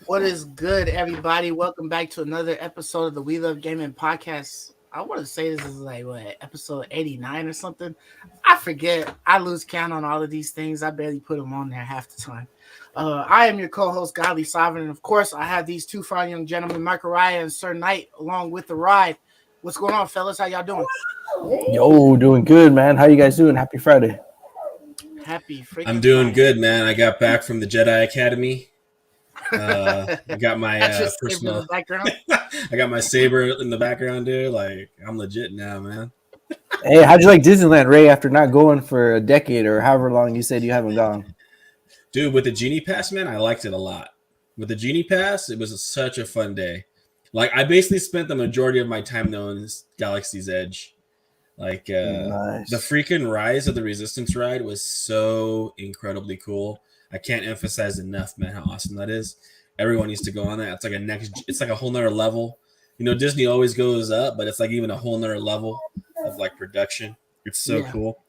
What is good, everybody? Welcome back to another episode of the We Love Gaming podcast. I want to say this is like what episode 89 or something. I forget. I lose count on all of these things. I barely put them on there half the time. I am your co-host, Godly Sovereign, and of course, I have these two fine young gentlemen, Michael Ryan and Sir Knight, along with the ride. What's going on, fellas? How y'all doing? Yo, doing good, man. How you guys doing? Happy Friday. Happy freaking I'm doing Friday. good, man. I got back from the Jedi Academy. I got my That's just in personal. the background. I got my saber in the background, dude. Like I'm legit now, man. Hey, how'd you like Disneyland, Ray, after not going for a decade or however long you said you haven't gone? Dude, with the Genie Pass, man, I liked it a lot. With the Genie Pass, it was such a fun day. Like I basically spent the majority of my time knowing Galaxy's Edge. Like Nice. the freaking Rise of the Resistance ride was so incredibly cool. I can't emphasize enough, man, how awesome that is. Everyone needs to go on that. It's like a whole nother level. You know, Disney always goes up, but it's like even a whole nother level of like production. It's so cool.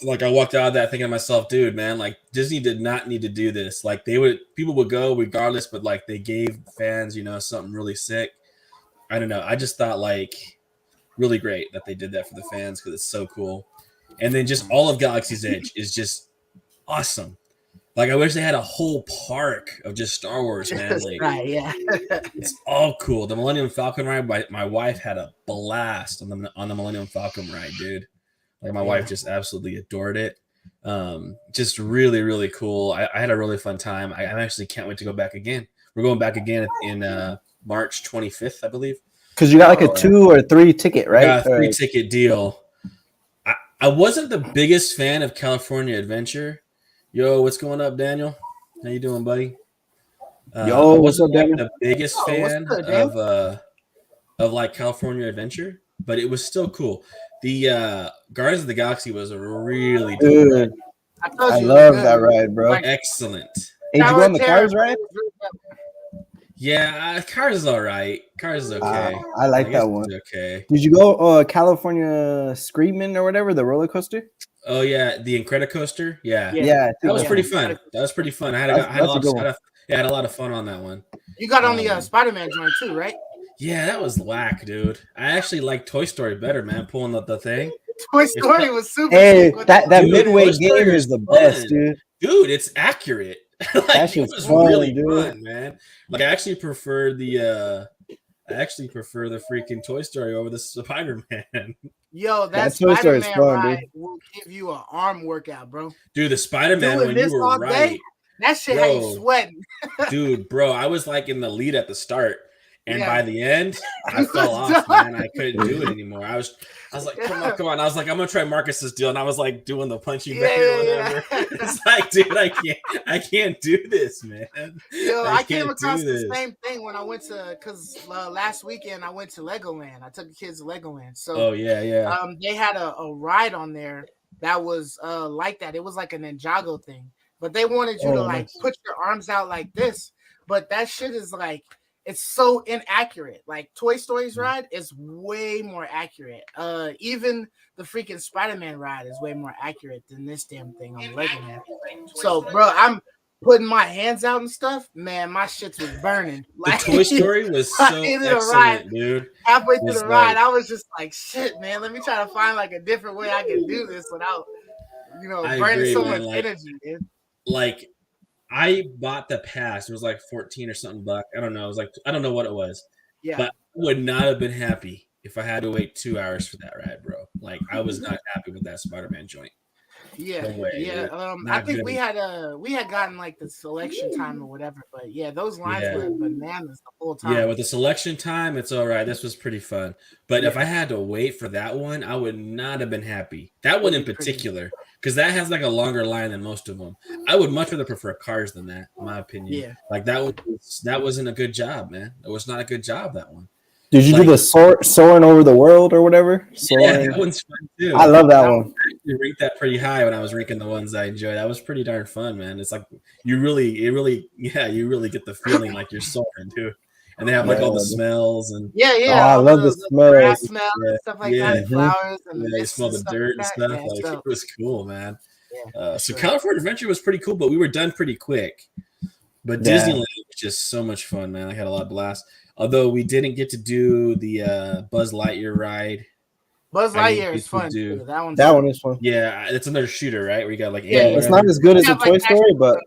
Like I walked out of that thinking to myself, dude, man, like Disney did not need to do this. Like people would go regardless, but like they gave fans, something really sick. I don't know. I just thought like really great that they did that for the fans because it's so cool. And then just all of Galaxy's Edge is just awesome. Like I wish they had a whole park of just Star Wars, man. Like, Right, yeah. it's all cool. The Millennium Falcon ride, my wife had a blast on the Millennium Falcon ride, dude. Like my wife just absolutely adored it. Just really, really cool. I had a really fun time. I actually can't wait to go back again. We're going back again in March 25th, I believe. Because you got like a 2 or 3 ticket, right? Yeah, 3-ticket deal. I wasn't the biggest fan of California Adventure. Yo, what's going up, Daniel? How you doing, buddy? Yo, what's up, Daniel? The biggest fan of like California Adventure, but it was still cool. The Guardians of the Galaxy was a really Dude, I love that ride, bro. Excellent. Hey, did you go on the Cars ride? Yeah, Cars is all right. Cars is okay. I like that one. Okay. Did you go California Screaming or whatever, the roller coaster? Oh yeah, the Incredicoaster. Yeah. That was pretty fun. I had a lot of fun on that one. You got on the Spider-Man joint too, right? Yeah, that was whack, dude. I actually like Toy Story better, man. Pulling the thing. Toy Story was super. Hey, that Midway game is the best, dude. Dude, it's accurate. Like, that shit's fun, really fun, man. Like I actually prefer the freaking Toy Story over the Spider-Man. Yo, that Spider-Man ride will give you an arm workout, bro. Dude, the Spider-Man when you were right, day, that shit had you sweating. Dude, bro, I was like in the lead at the start. And by the end, I fell off, man. I couldn't do it anymore. I was like, come on. I was like, I'm gonna try Marcus's deal, and I was like doing the punching bag or whatever. It's like, dude, I can't do this, man. Yo, I came across the same thing when I went to last weekend I went to Legoland. I took the kids to Legoland. So they had a ride on there that was like that. It was like an Ninjago thing, but they wanted you to like put your arms out like this. But that shit is like. It's so inaccurate. Like Toy Story's ride is way more accurate. Even the freaking Spider-Man ride is way more accurate than this damn thing on Legoland. So, bro, I'm putting my hands out and stuff. Man, my shits was burning. Like, the Toy Story was so excellent, dude. Halfway through the ride, I was just like, shit, man. Let me try to find like a different way I can do this without, burning so much energy, dude. Like. I bought the pass. It was like 14 or something bucks. I don't know. It was like I don't know what it was. Yeah. But I would not have been happy if I had to wait 2 hours for that ride, bro. Like I was not happy with that Spider-Man joint. Yeah. No way, I think good. we had gotten like the selection time or whatever, but yeah, those lines were bananas the whole time. Yeah, with the selection time, it's all right. This was pretty fun. But if I had to wait for that one, I would not have been happy. That one in particular. Because that has like a longer line than most of them. I would much rather prefer Cars than that, in my opinion. Yeah. Like that wasn't a good job, man. It was not a good job, that one. Did you do the soaring over the world or whatever? Yeah, that one's fun too. I love that one. I ranked that pretty high when I was ranking the ones I enjoyed. That was pretty darn fun, man. It's like you really get the feeling like you're soaring too. And they have like all the smells and I love the smells. Grass smell and stuff like that, flowers and you smell the dirt and stuff. Like it was cool, man. Yeah, so California Adventure was pretty cool, but we were done pretty quick. But Disneyland was just so much fun, man. I had a lot of blast. Although we didn't get to do the Buzz Lightyear ride. Buzz Lightyear is fun. That one is fun. Yeah, it's another shooter, right? Where you got like it's not as good as a Toy Story, but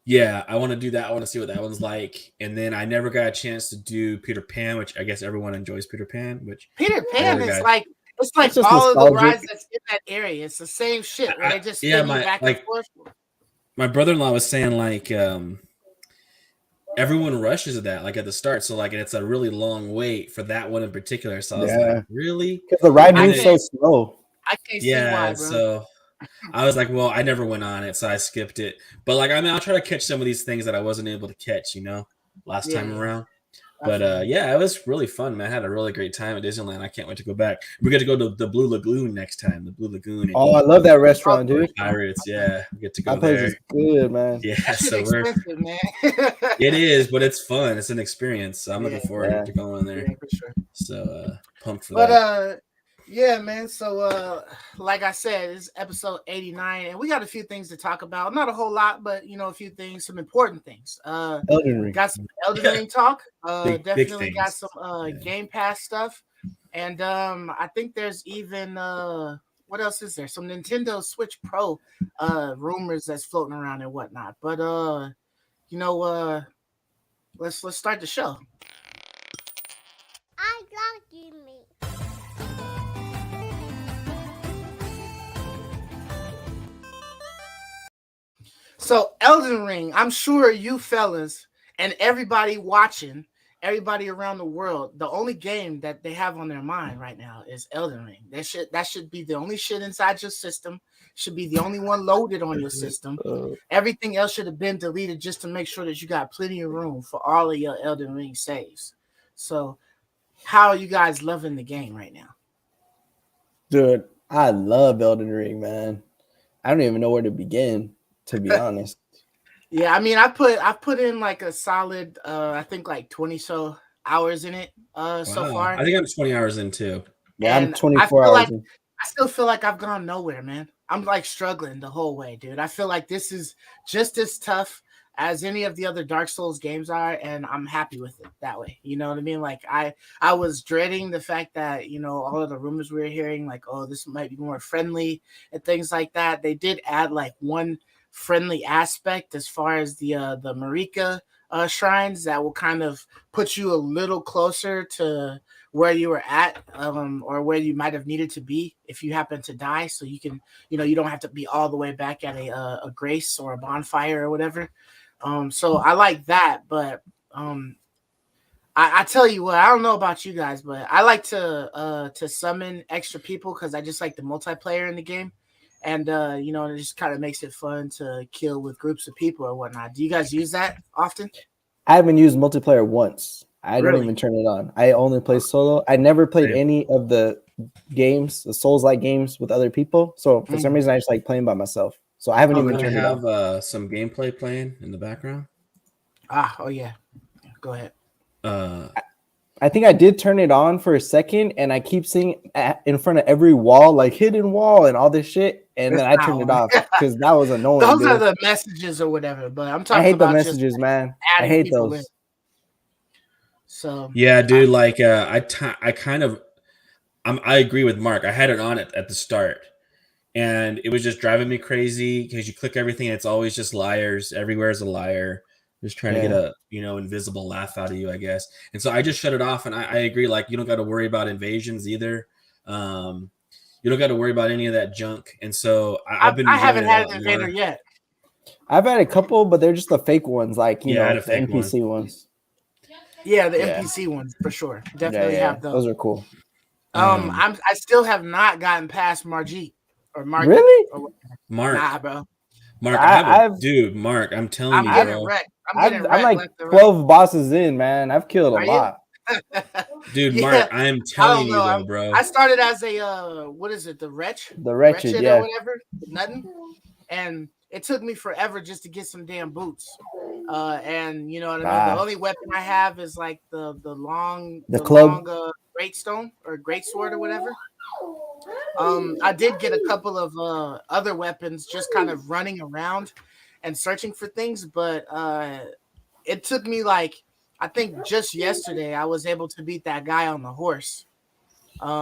yeah, I want to do that. I want to see what that one's like. And then I never got a chance to do Peter Pan, which I guess everyone enjoys Peter Pan. Which Peter Pan is like it's like all nostalgic. Of the rides that's in that area. It's the same shit where they just spin you back and forth. My brother-in-law was saying like everyone rushes at that like at the start, so like it's a really long wait for that one in particular. So I was like, really? Because the ride moves so slow. I can't see why, bro. So I was like, well, I never went on it, so I skipped it. But like, I mean, I'll try to catch some of these things that I wasn't able to catch, last time around. But yeah, it was really fun, man. I had a really great time at Disneyland. I can't wait to go back. We're going to go to the Blue Lagoon next time. The Blue Lagoon. Oh, I love that restaurant, dude. Pirates, yeah. We get to go that place is good, man. Yeah, so expensive, man. It is, but it's fun. It's an experience. So I'm looking forward to going there. Yeah, for sure. So pumped for that. But yeah, man. So like I said, it's episode 89, and we got a few things to talk about. Not a whole lot, but a few things, some important things. Elden Ring. Got some Elden Ring talk. Definitely big got some Gamepass stuff. And I think there's even what else is there? Some Nintendo Switch Pro rumors that's floating around and whatnot. But let's start the show. I got you, me. So Elden Ring, I'm sure you fellas and everybody watching, everybody around the world, the only game that they have on their mind right now is Elden Ring. That should be the only shit inside your system. Should be the only one loaded on your system. Everything else should have been deleted just to make sure that you got plenty of room for all of your Elden Ring saves. So how are you guys loving the game right now? Dude, I love Elden Ring, man. I don't even know where to begin, to be honest. Yeah, I mean, I put in like a solid, I think like 20 so hours in it so far. I think I'm 20 hours in too. Yeah, I'm 24 hours in. I still feel like I've gone nowhere, man. I'm like struggling the whole way, dude. I feel like this is just as tough as any of the other Dark Souls games are, and I'm happy with it that way. You know what I mean? Like I was dreading the fact that, all of the rumors we were hearing, like, oh, this might be more friendly and things like that. They did add like one friendly aspect as far as the Marika shrines that will kind of put you a little closer to where you were at or where you might have needed to be if you happen to die, so you can you don't have to be all the way back at a grace or a bonfire or whatever. So I like that, but I tell you what, I don't know about you guys, but I like to summon extra people because I just like the multiplayer in the game. And, it just kind of makes it fun to kill with groups of people or whatnot. Do you guys use that often? I haven't used multiplayer once. I don't even turn it on. I only play solo. I never played any of the games, the Souls-like games with other people. So for some reason, I just like playing by myself. So I haven't even turned it on. Have some gameplay playing in the background. Oh yeah. Go ahead. I think I did turn it on for a second, and I keep seeing in front of every wall, like hidden wall and all this shit, and then I turned it off because that was annoying. Those are the messages or whatever, but I'm talking. I hate about the messages, man. I hate those. So yeah, dude. Like I agree with Mark. I had it on at the start, and it was just driving me crazy because you click everything, and it's always just liars. Everywhere is a liar. Just trying to get a invisible laugh out of you, I guess. And so I just shut it off, and I agree. Like, you don't got to worry about invasions either. You don't got to worry about any of that junk. And so I haven't had an invader yet. I've had a couple, but they're just the fake ones, like the NPC ones. Yeah, the NPC ones for sure. Definitely have those. Those are cool. I still have not gotten past Margit or Mark. Really? Mark. Nah, bro. Mark, dude, Mark, I'm telling you, bro. I'm like 12 bosses in, man. I've killed a lot. Dude, Mark, I'm telling you though, bro. I started as a what is it, the Wretched? The Wretched, or whatever. Nothing. And it took me forever just to get some damn boots. And you know what I mean? The only weapon I have is like the club, great stone or great sword or whatever. I did get a couple of other weapons just kind of running around and searching for things, but it took me like I think just yesterday I was able to beat that guy on the horse.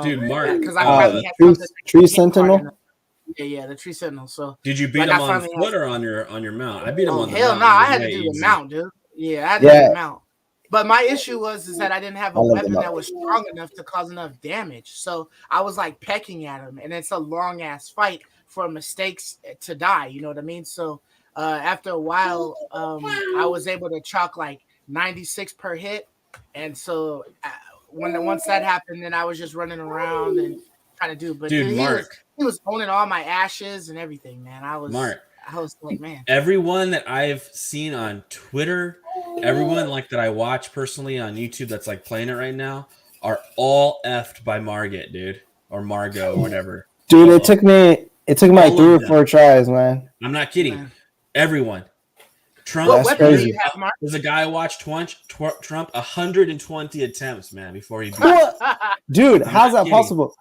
Dude, Mark, because I finally had Tree Sentinel. Yeah, the Tree Sentinel. So did you beat him on foot or on your mount? I beat him on the mount. Hell no, I had to do the mount, dude. Yeah, I had to do the mount. But my issue is that I didn't have a weapon that was strong enough to cause enough damage. So I was like pecking at him, and it's a long ass fight for mistakes to die. You know what I mean? So after a while, I was able to chalk like 96 per hit, and so once that happened, then I was just running around and trying to do. But dude, he was owning all my ashes and everything, man. I was like, man. Everyone that I've seen on Twitter, everyone like that I watch personally on YouTube that's like playing it right now are all effed by Margit, dude, or Margot, or whatever. Dude, it took me like 3 or 4 tries, man. I'm not kidding. Man. Everyone. Trump. What weapon do you have, Mark? There's a guy I watched Trump 120 attempts, man, before he beat. Dude, how's that possible?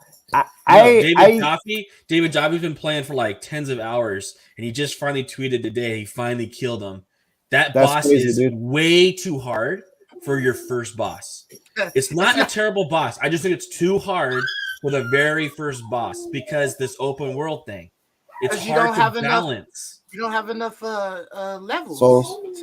David Dobbie's been playing for like tens of hours, and he just finally tweeted today he finally killed him. That's boss is way too hard for your first boss. It's not a terrible boss. I just think it's too hard for the very first boss because this open world thing. It's hard to balance. You don't have enough levels.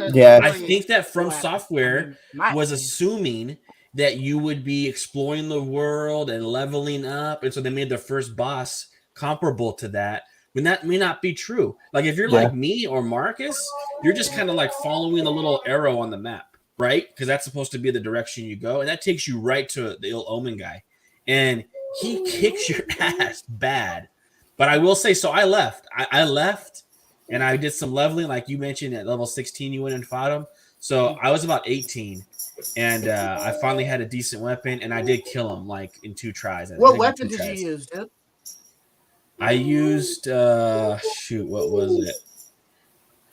I think that From Software was assuming that you would be exploring the world and leveling up, and so they made the first boss comparable to that. When that may not be true. Like if you're like me or Marcus, you're just kind of like following a little arrow on the map, right? Because that's supposed to be the direction you go, and that takes you right to the Ill Omen guy, and he kicks your ass bad. But I will say, so I left. I left, and I did some leveling, like you mentioned. At level 16, you went and fought him. So I was about 18. And I finally had a decent weapon, and I did kill him like in 2 tries. What weapon did you use, dude? I used what was it?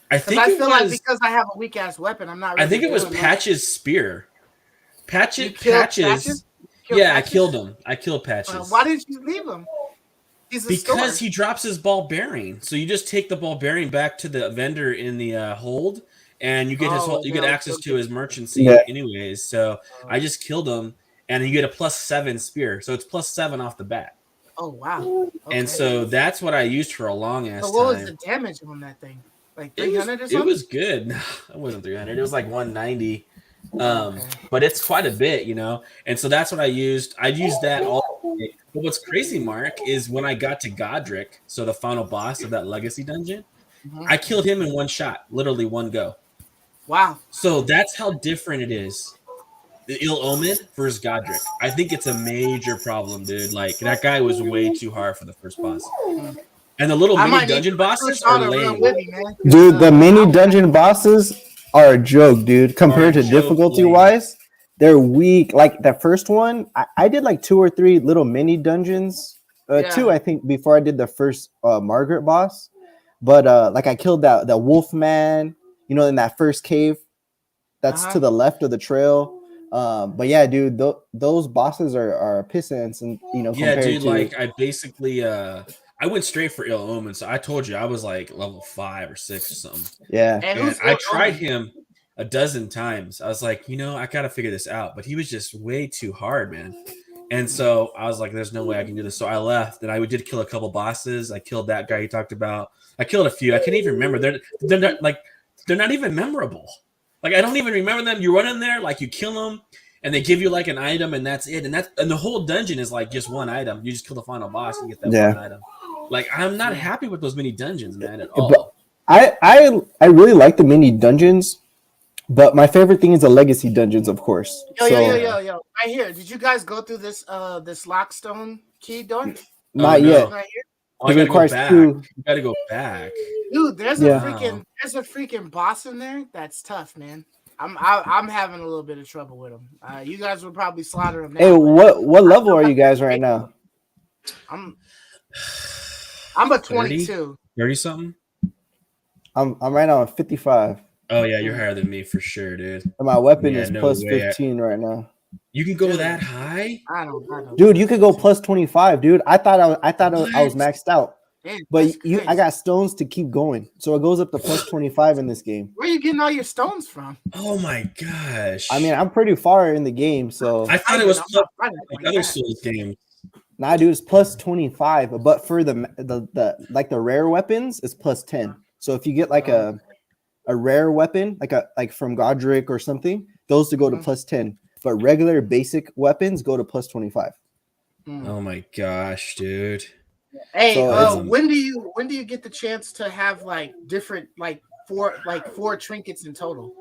I feel like because I have a weak ass weapon, I'm not. Really I think it was Patch's spear. Patches. Yeah, I killed him. I killed Patches. Why didn't you leave him? Because he drops his ball bearing. So you just take the ball bearing back to the vendor in the hold. And you get you get access to his merchancy anyways. So I just killed him, and you get a +7 spear. So it's +7 off the bat. Oh wow! Okay. And so that's what I used for a long ass time. So what was the damage on that thing? Like 300 or something? It was good. No, it wasn't 300. It was like 190. But it's quite a bit, you know. And so that's what I used. I used that all. But what's crazy, Mark, is when I got to Godric, so the final boss of that legacy dungeon, I killed him in one shot, literally one go. Wow. So that's how different it is. The Ill Omen versus Godric. I think it's a major problem, dude. Like, that guy was way too hard for the first boss. And the little mini dungeon bosses are lame. Dude, the mini dungeon bosses are a joke, dude. Compared to difficulty-wise, they're weak. Like, the first one, I did like 2 or 3 little mini dungeons. 2, I think, before I did the first Margaret boss. But, like, I killed that wolf man. You know, in that first cave, that's to the left of the trail. But yeah, dude, those bosses are pissants, and you know. Yeah, dude. Like I basically, I went straight for Ill Omen. So I told you I was like level 5 or 6 or something. Yeah, and I tried him a dozen times. I was like, you know, I gotta figure this out, but he was just way too hard, man. And so I was like, there's no way I can do this. So I left, and I did kill a couple bosses. I killed that guy you talked about. I killed a few. I can't even remember. They're not like. They're not even memorable. Like, I don't even remember them. You run in there, like, you kill them, and they give you, like, an item, and that's it. And the whole dungeon is, like, just one item. You just kill the final boss and get that one item. Like, I'm not happy with those mini dungeons, man, at all. But I really like the mini dungeons, but my favorite thing is the legacy dungeons, of course. Yo. Right here. Did you guys go through this lockstone key door? Not yet. Right here? Oh, you gotta go back. Dude, there's a freaking boss in there that's tough, man. I'm having a little bit of trouble with him. You guys would probably slaughter him now. Hey, what level are you guys right now? I'm a 22. 30 something? I'm right now at 55. Oh yeah, you're higher than me for sure, dude. And my weapon is plus 15 right now. You can go that high? I don't. Dude, you could go plus 25, dude. I thought I was maxed out. Man, But I got stones to keep going, so it goes up to plus 25 in this game. Where are you getting all your stones from? Oh my gosh! I mean, I'm pretty far in the game, so I thought it was plus like other Souls games. Nah, dude, it's plus 25. But for the like the rare weapons, it's plus 10. So if you get like a rare weapon, like from Godric or something, those to go to plus 10. But regular basic weapons go to plus 25. Oh my gosh, dude! Hey, so when do you get the chance to have like different four trinkets in total?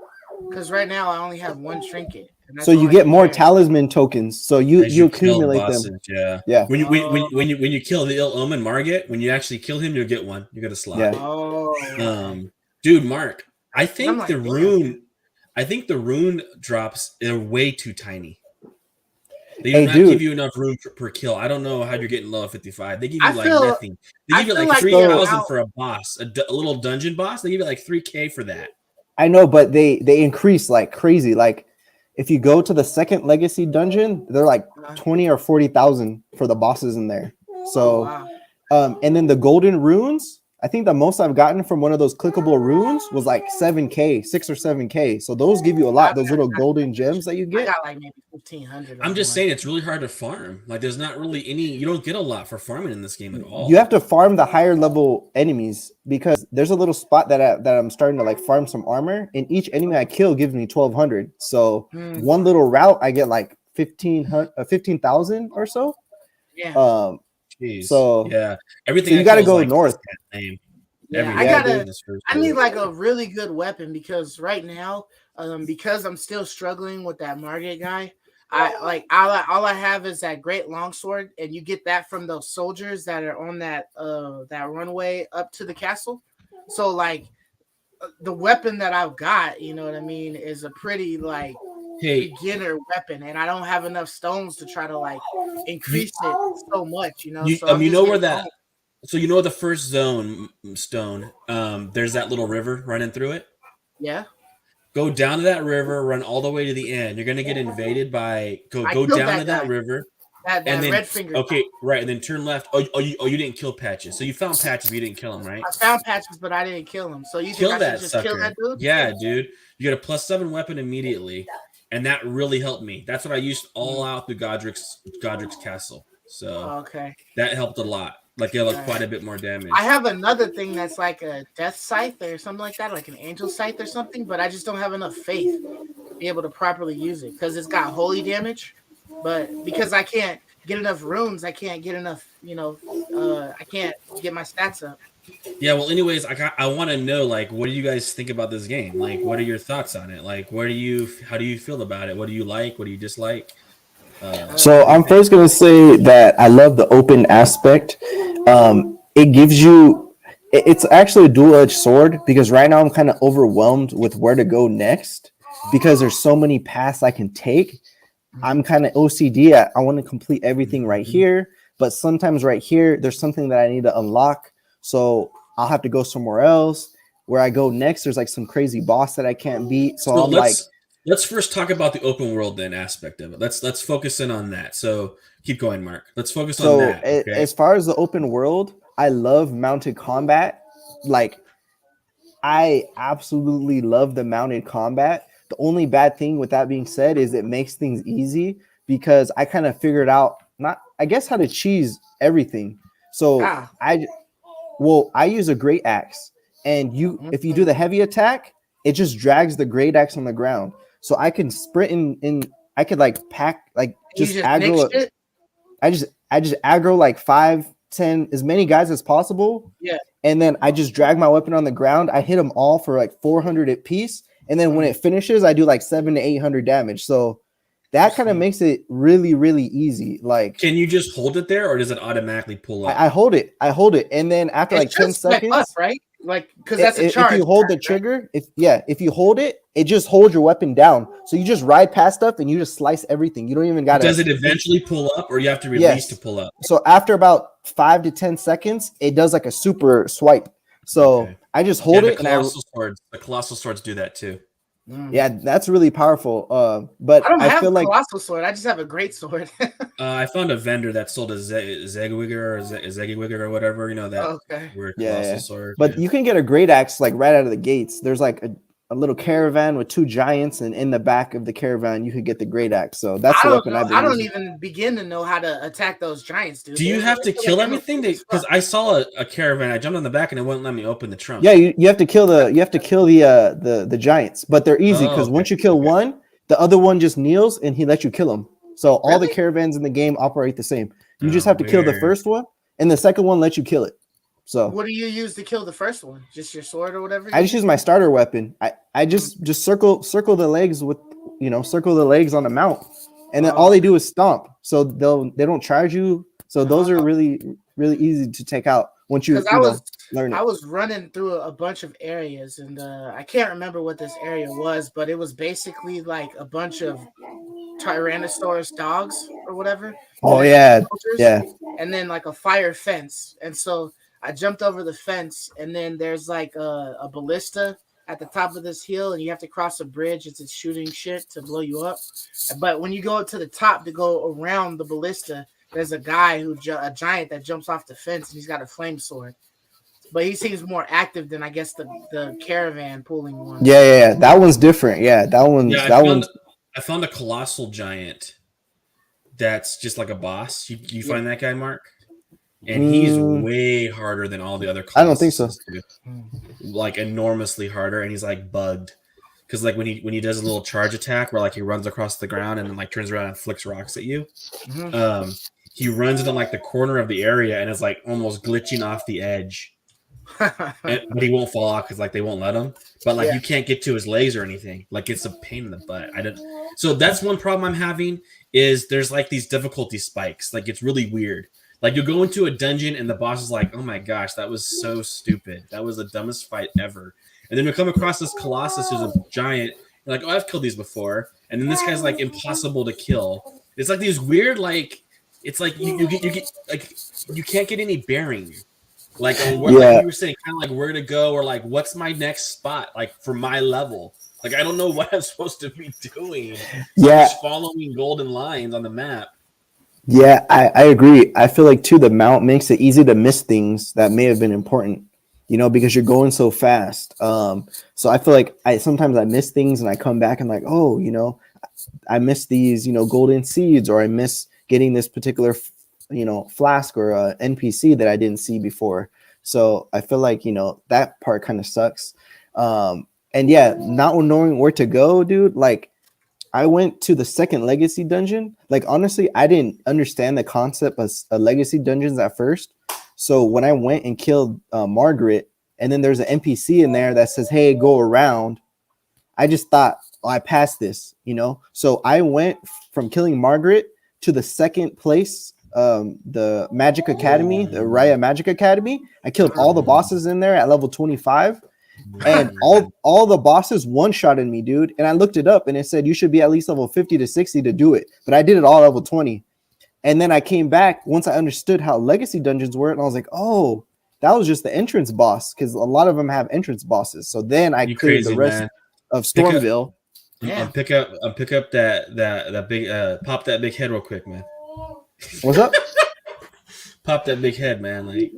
Because right now I only have one trinket. So you get more talisman tokens. So you accumulate them. Yeah. When you kill the ill omen Margit, when you actually kill him, you'll get one. You get a slot. Yeah. Oh. Dude, Mark, I think the rune drops are way too tiny. They do not give you enough room per kill. I don't know how you're getting low at 55. They give you nothing. They give you like 3,000 for a boss, a little dungeon boss. They give you like 3K for that. I know, but they increase like crazy. Like if you go to the second legacy dungeon, they're like 20 or 40,000 for the bosses in there. So, and then the golden runes, I think the most I've gotten from one of those clickable runes was like 7K, 6 or 7K. So those give you a lot. Those little golden gems that you get. I got like maybe 1,500. I'm just saying it's really hard to farm. Like there's not really any. You don't get a lot for farming in this game at all. You have to farm the higher level enemies because there's a little spot that I'm starting to like farm some armor, and each enemy I kill gives me 1,200. So one little route I get like 15,000 or so. Yeah. Jeez. So yeah, everything. So you got to go north. Yeah, I need like a really good weapon because right now, because I'm still struggling with that Margit guy. All I have is that great longsword, and you get that from those soldiers that are on that runway up to the castle. So like the weapon that I've got, you know what I mean, is a pretty like beginner weapon, and I don't have enough stones to try to like increase it so much, you know. You know where that. So you know the first stone. There's that little river running through it. Yeah. Go down to that river, run all the way to the end. You're gonna get invaded by go down to that river. That then, red finger. Okay, right, and then turn left. You didn't kill Patches. So you found Patches, but you didn't kill him, right? I found Patches, but I didn't kill him. So you kill think I should just sucker. kill that dude? Yeah, dude. You get a +7 weapon immediately, and that really helped me. That's what I used all out through Godric's castle. So that helped a lot. Like it had quite a bit more damage. I have another thing that's like a death scythe or something like that, like an angel scythe or something, but I just don't have enough faith to be able to properly use it because it's got holy damage. But because I can't get enough runes, I can't get enough, I can't get my stats up. Yeah, well, anyways, I want to know, like, what do you guys think about this game? Like, what are your thoughts on it? Like, how do you feel about it? What do you like? What do you dislike? So I'm first going to say that I love the open aspect. It gives you, it's actually a dual-edged sword because right now I'm kind of overwhelmed with where to go next because there's so many paths I can take. I'm kind of OCD. I want to complete everything right here, but sometimes right here, there's something that I need to unlock. So I'll have to go somewhere else. Where I go next, there's like some crazy boss that I can't beat. So let's first talk about the open world then aspect of it. Let's focus in on that. So keep going, Mark. Let's focus on that. Okay? As far as the open world, I love mounted combat. Like I absolutely love the mounted combat. The only bad thing with that being said is it makes things easy because I kind of figured out how to cheese everything. So I use a great axe, and if you do the heavy attack, it just drags the great axe on the ground. So I can sprint in I could like pack like just aggro. I just aggro like 5-10 as many guys as possible. Yeah. And then I just drag my weapon on the ground. I hit them all for like 400 at piece. And then when it finishes, I do like 700 to 800 damage. So that kind of makes it really, really easy. Like, can you just hold it there, or does it automatically pull up? I hold it, and then after like 10 seconds, up, right? Like, because that's a charge. If you hold the trigger, if you hold it, it just holds your weapon down. So you just ride past stuff and you just slice everything. You don't even got to. Does it eventually pull up, or you have to release to pull up? So after about 5 to 10 seconds, it does like a super swipe. So I just hold it. The colossal swords do that too. Yeah, that's really powerful. But I don't have feel a like colossal sword. I just have a great sword. I found a vendor that sold a Zegwigger or Zegwigger or whatever, that Okay. weird yeah, colossal yeah. sword. But you can get a great axe like right out of the gates. There's like a little caravan with 2 giants, and in the back of the caravan you could get the great axe. So that's the weapon I've been I don't using. even begin to know how to attack those giants, dude. Do you have to kill everything? Because I saw a caravan, I jumped on the back and it wouldn't let me open the trunk. Yeah, you have to kill the giants, but they're easy because once you kill one, the other one just kneels and he lets you kill him. So all the caravans in the game operate the same. You just have to kill the first one, and the second one lets you kill it. So what do you use to kill the first one? Just your sword or whatever? I just use my starter weapon. I just circle the legs with circle the legs on the mount, and then all they do is stomp. So they don't charge you. So those are really easy to take out once you learn it. I was running through a bunch of areas, and I can't remember what this area was, but it was basically like a bunch of Tyrannosaurus dogs or whatever. Oh yeah, yeah. And then like a fire fence, and so I jumped over the fence, and then there's like a ballista at the top of this hill, and you have to cross a bridge. It's shooting shit to blow you up. But when you go up to the top to go around the ballista, there's a guy a giant that jumps off the fence, and he's got a flame sword. But he seems more active than I guess the caravan pulling one. Yeah. That one's different. Yeah, that one's I found a colossal giant that's just like a boss. You find that guy, Mark? And he's way harder than all the other classes. I don't think so. Like enormously harder, and he's like bugged. Because like when he does a little charge attack where like he runs across the ground and then like turns around and flicks rocks at you. He runs into like the corner of the area and is like almost glitching off the edge. But he won't fall off because like they won't let him. But like you can't get to his legs or anything. Like it's a pain in the butt. So that's one problem I'm having is there's like these difficulty spikes. Like it's really weird. Like you go into a dungeon and the boss is like, oh my gosh, that was so stupid. That was the dumbest fight ever. And then we come across this Colossus who's a giant. You're like, oh, I've killed these before. And then this guy's like impossible to kill. It's like these weird, like, it's like you get like you can't get any bearing. Like, like you were saying, kind of like where to go or like what's my next spot like for my level. Like I don't know what I'm supposed to be doing. So I'm just following golden lines on the map. Yeah, I agree. I feel like too the mount makes it easy to miss things that may have been important, because you're going so fast. So I feel like sometimes I miss things and I come back and like, oh, I miss these, golden seeds, or I miss getting this particular, flask or NPC that I didn't see before. So I feel like, that part kind of sucks. And yeah, not knowing where to go, dude, like I went to the second legacy dungeon. Like, honestly, I didn't understand the concept of legacy dungeons at first. So when I went and killed Margaret, and then there's an NPC in there that says, hey, go around, I just thought, oh, I passed this, So I went from killing Margaret to the second place, the Magic Academy, the Raya Magic Academy. I killed all the bosses in there at level 25. And all the bosses one-shotted me, dude. And I looked it up and it said you should be at least level 50 to 60 to do it. But I did it all level 20. And then I came back once I understood how legacy dungeons work, and I was like, oh, that was just the entrance boss, because a lot of them have entrance bosses. So then I cleared the rest of Stormville. Pick up that big pop that big head real quick, man. What's up? Pop that big head, man. Like,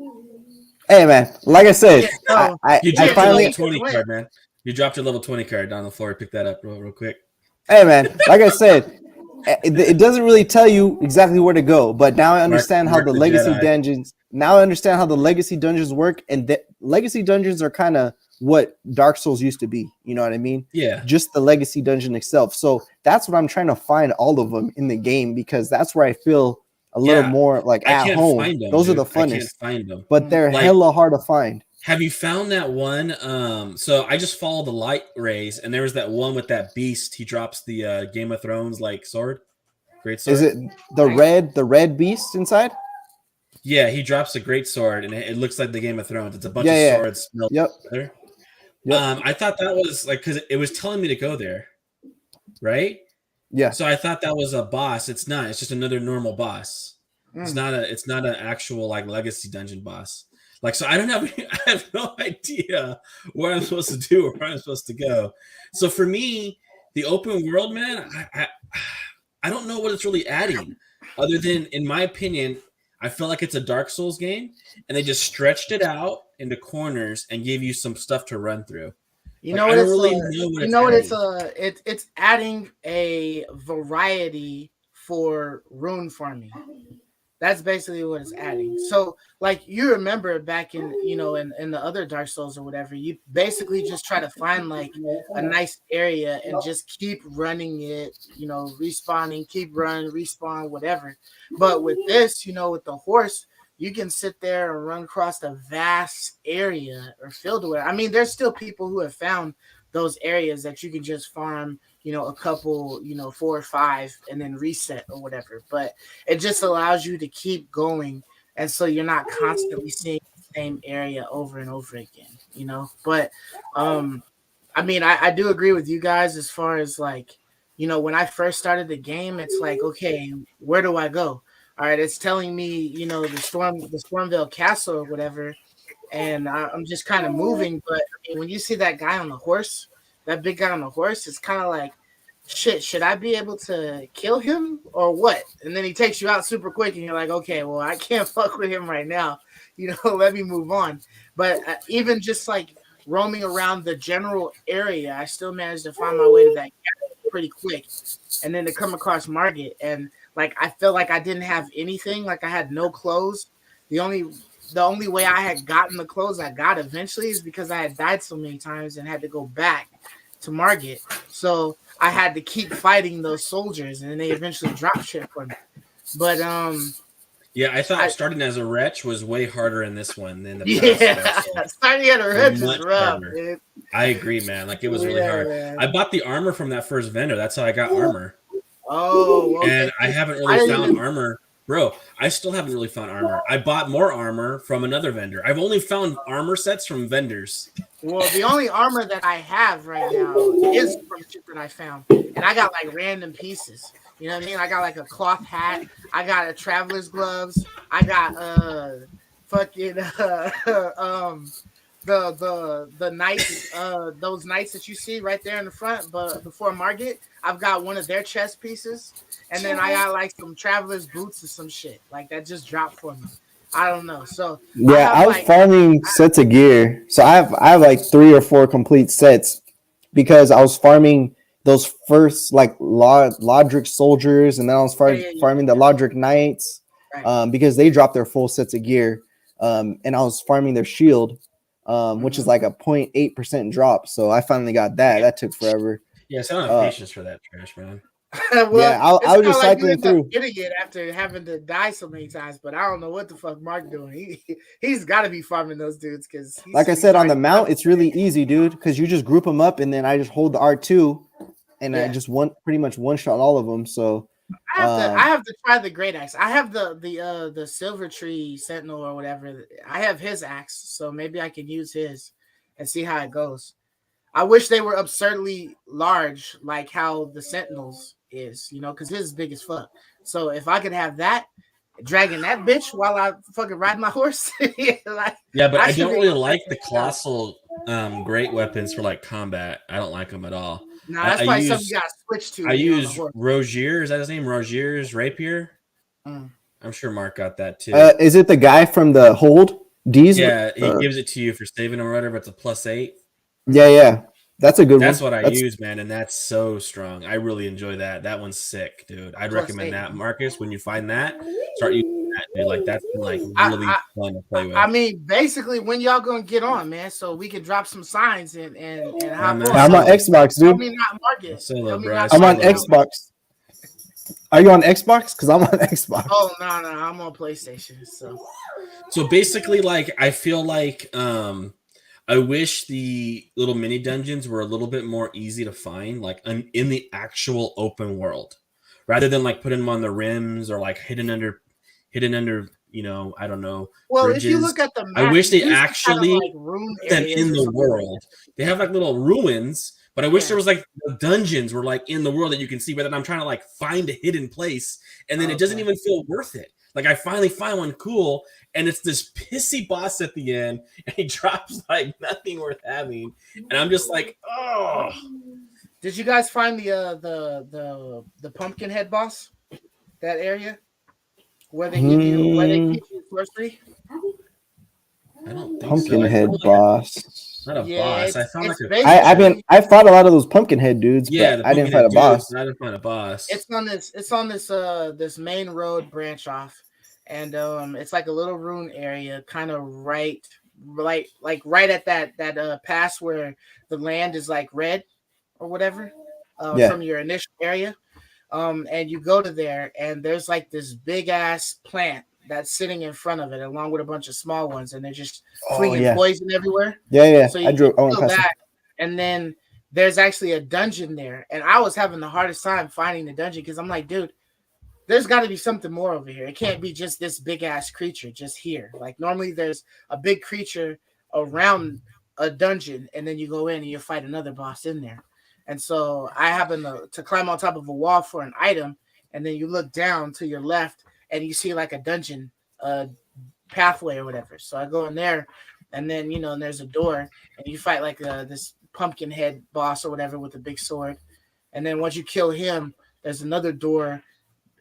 hey, man. Like I said, you dropped your level 20 card, man. You dropped your level 20 card down the floor. Pick that up real quick. Hey, man. Like I said, it doesn't really tell you exactly where to go, but now I understand how the legacy dungeons. Now I understand how the legacy dungeons work, and the legacy dungeons are kind of what Dark Souls used to be. You know what I mean? Yeah. Just the legacy dungeon itself. So that's what I'm trying to find all of them in the game, because that's where I feel a little more like at home. Those are the funnest. I can't find them, but they're hella hard to find. Have you found that one? So I just followed the light rays, and there was that one with that beast. He drops the Game of Thrones like sword. Great sword. Is it the red beast inside? Yeah, he drops a great sword, and it looks like the Game of Thrones. It's a bunch of swords. Yep. I thought that was like, because it was telling me to go there, right? Yeah. So I thought that was a boss. It's not. It's just another normal boss. It's not an actual like legacy dungeon boss. Like, so I have no idea what I'm supposed to do or where I'm supposed to go. So for me, the open world, man, I don't know what it's really adding, other than, in my opinion, I feel like it's a Dark Souls game, and they just stretched it out into corners and gave you some stuff to run through. You know what it's adding a variety for rune farming. That's basically what it's adding. So, like, you remember back in, in the other Dark Souls or whatever, you basically just try to find like a nice area and just keep running it, respawning, keep running, respawn, whatever. But with this, with the horse, you can sit there and run across a vast area or field where, I mean, there's still people who have found those areas that you can just farm, a couple, 4 or 5 and then reset or whatever. But it just allows you to keep going. And so you're not constantly seeing the same area over and over again, But I mean, I do agree with you guys as far as like, when I first started the game, it's like, okay, where do I go? All right, it's telling me, the Stormvale Castle or whatever, and I'm just kind of moving. But I mean, when you see that guy on the horse, that big guy on the horse, it's kind of like, shit, should I be able to kill him or what? And then he takes you out super quick, and you're like, okay, well, I can't fuck with him right now. Let me move on. But even just like roaming around the general area, I still managed to find my way to that castle pretty quick, and then to come across Margit, and like I felt like I didn't have anything, like I had no clothes. The only way I had gotten the clothes I got eventually is because I had died so many times and had to go back to Margit. So I had to keep fighting those soldiers, and then they eventually dropped shit for me. But yeah, I thought starting as a wretch was way harder in this one than the past. Starting as a wretch is rough, dude. I agree, man. Like, it was really hard. Man. I bought the armor from that first vendor. That's how I got armor. Oh, okay. And I haven't really found armor. Bro, I still haven't really found armor. I bought more armor from another vendor. I've only found armor sets from vendors. Well, the only armor that I have right now is from shit that I found. And I got like random pieces. You know what I mean? I got like a cloth hat. I got a traveler's gloves. I got the knights, those knights that you see right there in the front, but before Margit, I've got one of their chest pieces, and then I got like some traveler's boots or some shit like that just dropped for me. I don't know. So yeah, I was farming sets of gear. So I have like 3 or 4 complete sets because I was farming those first like Lodric soldiers, and then I was farming the Lodric knights because they dropped their full sets of gear, and I was farming their shield. Which is like a 0.8% drop. So I finally got that. That took forever. Yeah, so I don't have patience for that trash, man. Well, yeah, I was just cycling through. Getting it after having to die so many times, but I don't know what the fuck Mark doing. He's got to be farming those dudes because, like I said, on the mount, it's really easy, dude. Because you just group them up, and then I just hold the R2, and I just pretty much one shot all of them. So I have to try the great axe. I have the Silver Tree Sentinel or whatever. I have his axe, so maybe I can use his and see how it goes. I wish they were absurdly large, like how the Sentinels is, because his is big as fuck. So if I could have that, dragging that bitch while I fucking ride my horse. But I don't really like the colossal great weapons for like combat. I don't like them at all. No, that's probably something you got to switch to. I use Rogier. Is that his name? Rogier's rapier. I'm sure Mark got that too. Is it the guy from the hold? D's? Yeah, he gives it to you for saving or whatever. It's a +8. Yeah. That's a good That's one. That's what I use, man, and that's so strong. I really enjoy that. That one's sick, dude. I'd recommend that, Marcus. When you find that, start using that, dude. Like, that's like really fun to play with. I mean, basically, when y'all gonna get on, man, so we can drop some signs and I'm on Xbox, dude. Tell me not Marcus. I'm on Xbox. Are you on Xbox? Because I'm on Xbox. Oh no, I'm on PlayStation. So basically, like, I feel like I wish the little mini dungeons were a little bit more easy to find, like in the actual open world, rather than like putting them on the rims or like hidden under, I don't know. Well, bridges. If you look at the map, I wish they actually them in the world. They have like little ruins, but I wish there was like the dungeons were like in the world that you can see, rather than I'm trying to like find a hidden place, and then it doesn't even feel worth it. Like I finally find one cool, and it's this pissy boss at the end, and he drops like nothing worth having, and I'm just like, oh. Did you guys find the pumpkin head boss? That area where they give you sorcery? I don't think Pumpkinhead boss. Not a boss. I found I fought a lot of those Pumpkinhead dudes, but I didn't fight a boss. I didn't find a boss. It's on this main road branch off, and it's like a little rune area, kind of right at that pass where the land is like red or whatever, from your initial area. And you go to there, and there's like this big ass plant that's sitting in front of it, along with a bunch of small ones, and they're just flinging poison everywhere. Yeah. So I went past that, and then there's actually a dungeon there, and I was having the hardest time finding the dungeon because I'm like, dude, there's got to be something more over here. It can't be just this big ass creature just here. Like normally, there's a big creature around a dungeon, and then you go in and you fight another boss in there. And so I happen to climb on top of a wall for an item, and then you look down to your left, and you see like a dungeon pathway or whatever. So I go in there, and then and there's a door, and you fight like this pumpkin head boss or whatever with a big sword. And then once you kill him, there's another door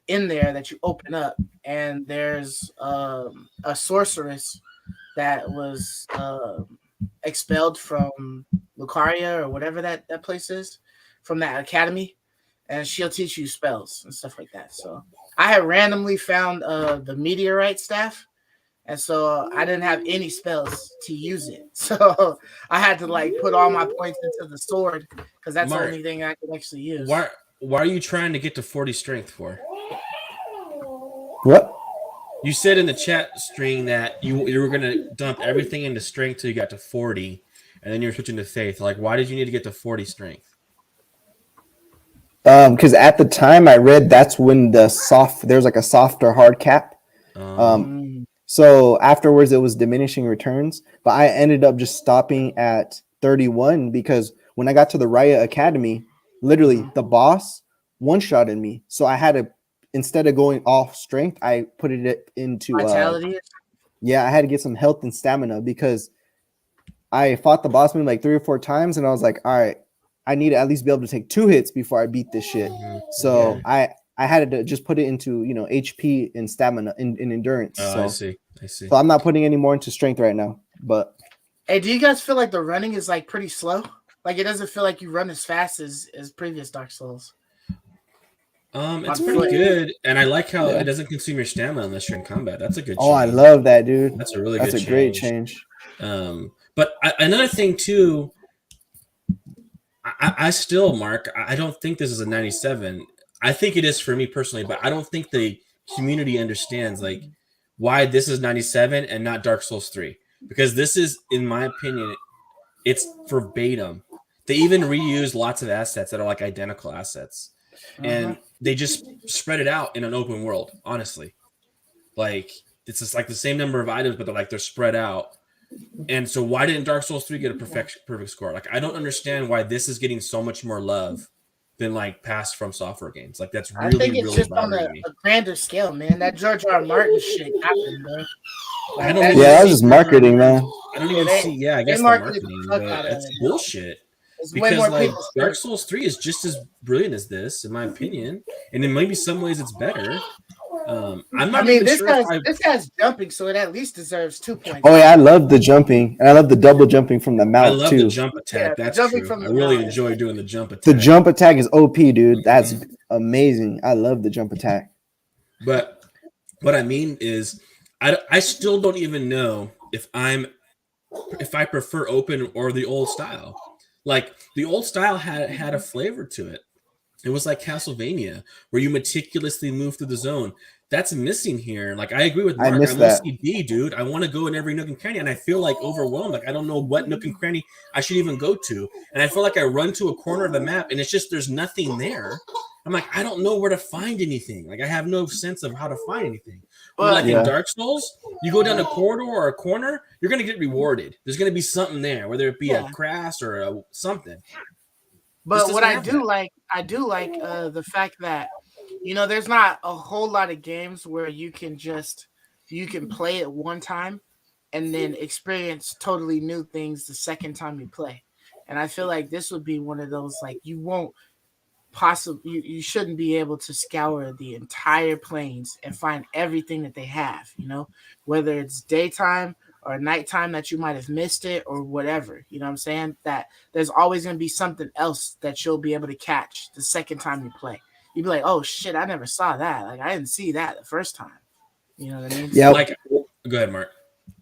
in there that you open up, and there's a sorceress that was expelled from Lucaria or whatever that place is, from that academy, and she'll teach you spells and stuff like that. So I had randomly found the meteorite staff, and so I didn't have any spells to use it. So I had to like put all my points into the sword because that's the only thing I could actually use. Why are you trying to get to 40 strength for? What? You said in the chat string that you were going to dump everything into strength till you got to 40, and then you're switching to faith. Like, why did you need to get to 40 strength? Because at the time I read that's when there's like a soft or hard cap. So afterwards it was diminishing returns, but I ended up just stopping at 31 because when I got to the Raya Academy, literally the boss one-shotted me. So I had to, instead of going off strength, I put it into vitality. I had to get some health and stamina because I fought the boss maybe like 3 or 4 times, and I was like, all right, I need to at least be able to take 2 hits before I beat this shit. So I had to just put it into HP and stamina and endurance. So I see. So I'm not putting any more into strength right now. But hey, do you guys feel like the running is like pretty slow? Like it doesn't feel like you run as fast as previous Dark Souls. It's pretty good, and I like how it doesn't consume your stamina unless you're in combat. That's a good change. Oh, I love that, dude. That's a really great change. But another thing too, I still, Mark, I don't think this is a 97. I think it is for me personally, but I don't think the community understands like why this is 97 and not Dark Souls 3. Because this is, in my opinion, it's verbatim. They even reuse lots of assets that are like identical assets. And they just spread it out in an open world, honestly. Like, it's just like the same number of items, but they're spread out. And so why didn't Dark Souls 3 get a perfect score? Like, I don't understand why this is getting so much more love than like past From Software games. Like, that's really, I think it's really just on a grander scale, man. That George R. R. Martin shit happened, bro. Like, that was just marketing, man. I don't even see. I guess the marketing, but that's bullshit. Because like Dark Souls 3 is just as brilliant as this, in my opinion, and in maybe some ways it's better. I'm not even sure. This guy's jumping, so it at least deserves 2 points. Oh yeah, I love the jumping, and I love the double jumping from the mount too. I love the jump attack. That's true. I really enjoy doing the jump attack. The jump attack is OP, dude. That's amazing. I love the jump attack. But what I mean is, I still don't even know if I prefer open or the old style. Like the old style had a flavor to it. It was like Castlevania, where you meticulously move through the zone. That's missing here. Like I agree with Mark. I'm OCD, dude. I want to go in every nook and cranny, and I feel like overwhelmed. Like I don't know what nook and cranny I should even go to, and I feel like I run to a corner of the map, and it's just there's nothing there. I'm like, I don't know where to find anything. Like I have no sense of how to find anything. But like in Dark Souls, you go down a corridor or a corner, you're gonna get rewarded. There's gonna be something there, whether it be a crash or something. But what I do like the fact that there's not a whole lot of games where you can play it one time and then experience totally new things the second time you play. And I feel like this would be one of those, like, you won't possibly, you shouldn't be able to scour the entire plains and find everything that they have, whether it's daytime or nighttime that you might have missed it or whatever. You know what I'm saying? That there's always going to be something else that you'll be able to catch the second time you play. You'd be like, oh shit, I never saw that. Like, I didn't see that the first time. You know what I mean? Yeah. Like, go ahead, Mark.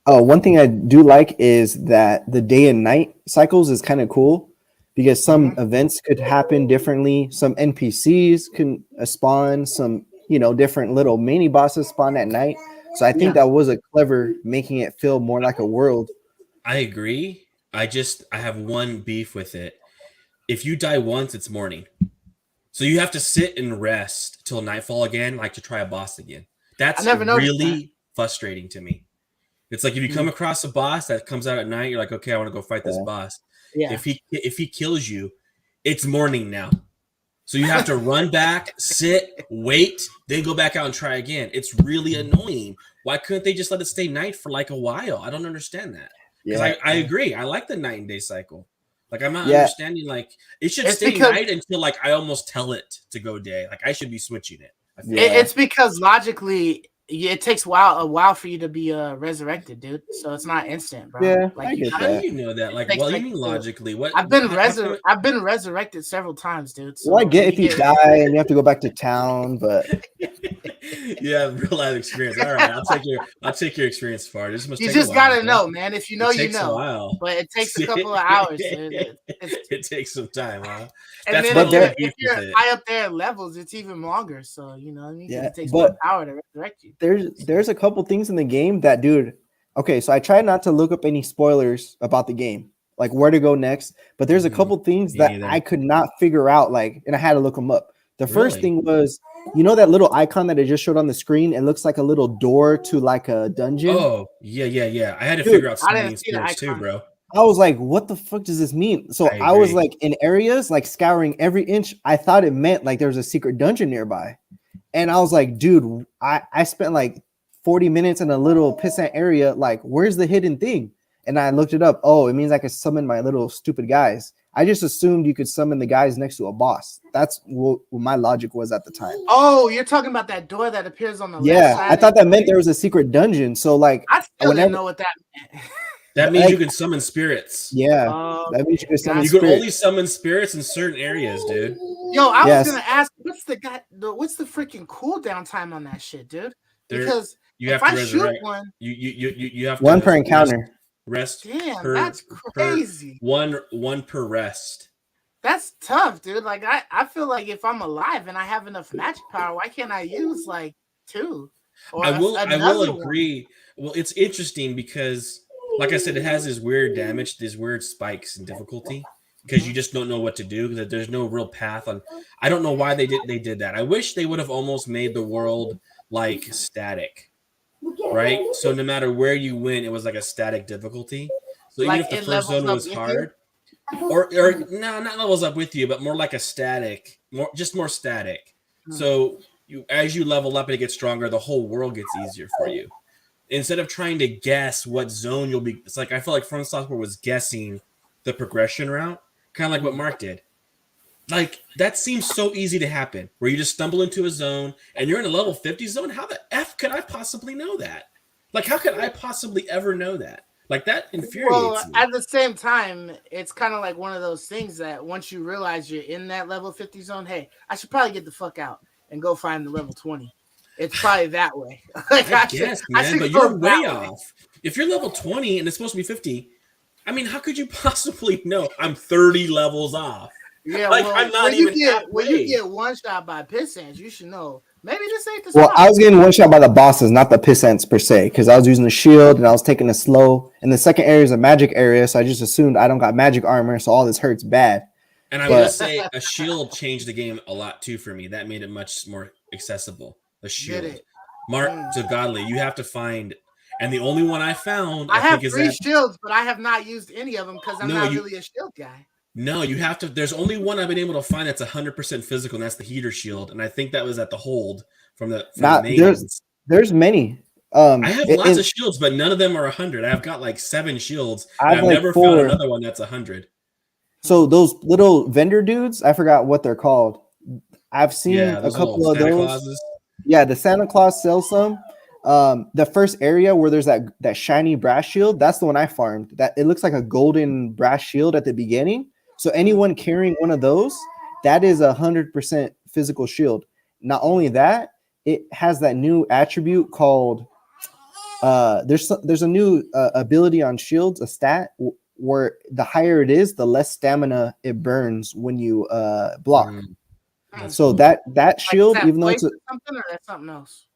Oh, one thing I do like is that the day and night cycles is kind of cool because some events could happen differently. Some NPCs can spawn, some, different little mini bosses spawn at night. So I think that was a clever making it feel more like a world. I agree. I have one beef with it. If you die once, it's morning. So you have to sit and rest till nightfall again, like to try a boss again. That's really frustrating to me. It's like if you come across a boss that comes out at night, you're like, okay, I want to go fight this boss. Yeah. If he kills you, it's morning now. So you have to run back, sit, wait, then go back out and try again. It's really annoying. Why couldn't they just let it stay night for like a while? I don't understand that. Because I agree. I like the night and day cycle. Like, I'm not understanding, like, it should stay night until, like, I almost tell it to go day. Like, I should be switching it. It's because logically, it takes a while for you to be resurrected, dude. So it's not instant, bro. Yeah, like, I get how that. do you know that? Like, well, you mean logically? What? I've been resurrected several times, dude. So well, I get if you die and you have to go back to town, but yeah, real life experience. All right, I'll take your experience far. This must you take just a while, gotta know, man. If you know, you know. But it takes a couple of hours, dude. It takes some time, huh? And That's then if you're high up there in levels, it's even longer. So you know what I mean? Yeah, it takes more power to resurrect you. There's a couple things in the game that, dude. Okay, so I tried not to look up any spoilers about the game, like where to go next. But there's a couple things that I could not figure out, like, and I had to look them up. The first thing was, that little icon that I just showed on the screen? It looks like a little door to like a dungeon. Oh, yeah. I had to figure out some of these things too, bro. I was like, what the fuck does this mean? So I was like in areas, like scouring every inch. I thought it meant like there was a secret dungeon nearby. And I was like, dude, I spent like 40 minutes in a little pissant area. Like, where's the hidden thing? And I looked it up. Oh, it means I could summon my little stupid guys. I just assumed you could summon the guys next to a boss. That's what my logic was at the time. Oh, you're talking about that door that appears on the left side? I thought that meant there was a secret dungeon. So, like, I still didn't know what that meant. That means you can summon spirits. Yeah, that means you can summon spirits. You can only summon spirits in certain areas, dude. Yo, I was gonna ask, what's the freaking cooldown time on that shit, dude? Because you have if to I shoot one, you have to one per encounter. Rest. Damn, that's crazy. One per rest. That's tough, dude. Like, I feel like if I'm alive and I have enough magic power, why can't I use like two? Or I will agree. Well, it's interesting because, like I said, it has this weird damage, these weird spikes in difficulty because you just don't know what to do. Because there's no real path on. I don't know why they did that. I wish they would have almost made the world like static. Right, so no matter where you went, it was like a static difficulty. So even if the first zone was hard, or no, not levels up with you, but more like a static, more static. So as you level up and it gets stronger, the whole world gets easier for you. Instead of trying to guess what zone you'll be, it's like I feel like From Software was guessing the progression route, kind of like what Mark did. Like, that seems so easy to happen, where you just stumble into a zone and you're in a level 50 zone. How the F could I possibly know that? Like, how could I possibly ever know that? Like, that infuriates me. At the same time, it's kind of like one of those things that once you realize you're in that level 50 zone, hey, I should probably get the fuck out and go find the level 20. It's probably that way. Like, I guess, man, but you're way off. If you're level 20 and it's supposed to be 50, I mean, how could you possibly know I'm 30 levels off? Yeah, like, I'm not when you get one shot by pissants, you should know. Maybe this ain't the spot. Well, I was getting one shot by the bosses, not the pissants per se, because I was using the shield and I was taking it slow. And the second area is a magic area, so I just assumed I don't got magic armor, so all this hurts bad. And I will say a shield changed the game a lot too for me. That made it much more accessible. The shield. Mark to Godly, you have to find, and the only one I found, I have 3 shields, but I have not used any of them because I'm not really a shield guy. No, you have to. There's only one I've been able to find that's 100% physical, and that's the heater shield. And I think that was at the hold from the maidens. There's many. I have lots of shields, but none of them are 100. I've got like 7 shields. I've like never found another one that's 100. So those little vendor dudes, I forgot what they're called. I've seen a couple of those. Clauses. Yeah, the Santa Claus sells some. The first area where there's that shiny brass shield, that's the one I farmed. That it looks like a golden brass shield at the beginning. So anyone carrying one of those, that is 100% physical shield. Not only that, it has that new attribute called there's a new ability on shields, a stat where the higher it is, the less stamina it burns when you block. So that shield, like even though it's something or that's something else.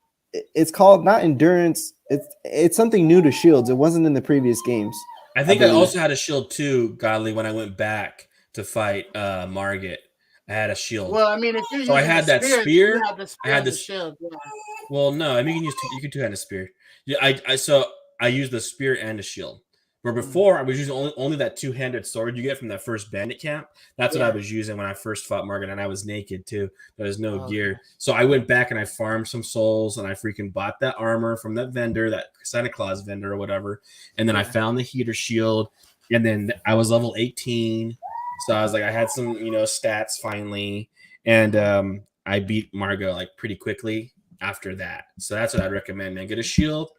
It's called not endurance. It's something new to shields. It wasn't in the previous games. I think I also had a shield too, Godly, when I went back to fight Margit. I had a shield. Well, I mean, if you I had that spear. I had the shield. Yeah. Well, no, I mean you can two-hand a spear. Yeah, I used the spear and a shield. Where before I was using only that two-handed sword you get from that first bandit camp. That's what I was using when I first fought Margit, and I was naked too. There was no gear. So I went back and I farmed some souls, and I freaking bought that armor from that vendor, that Santa Claus vendor or whatever. And then I found the heater shield, and then I was level 18. So I was like, I had some, stats finally, and I beat Margit like pretty quickly after that. So that's what I'd recommend, man. Get a shield.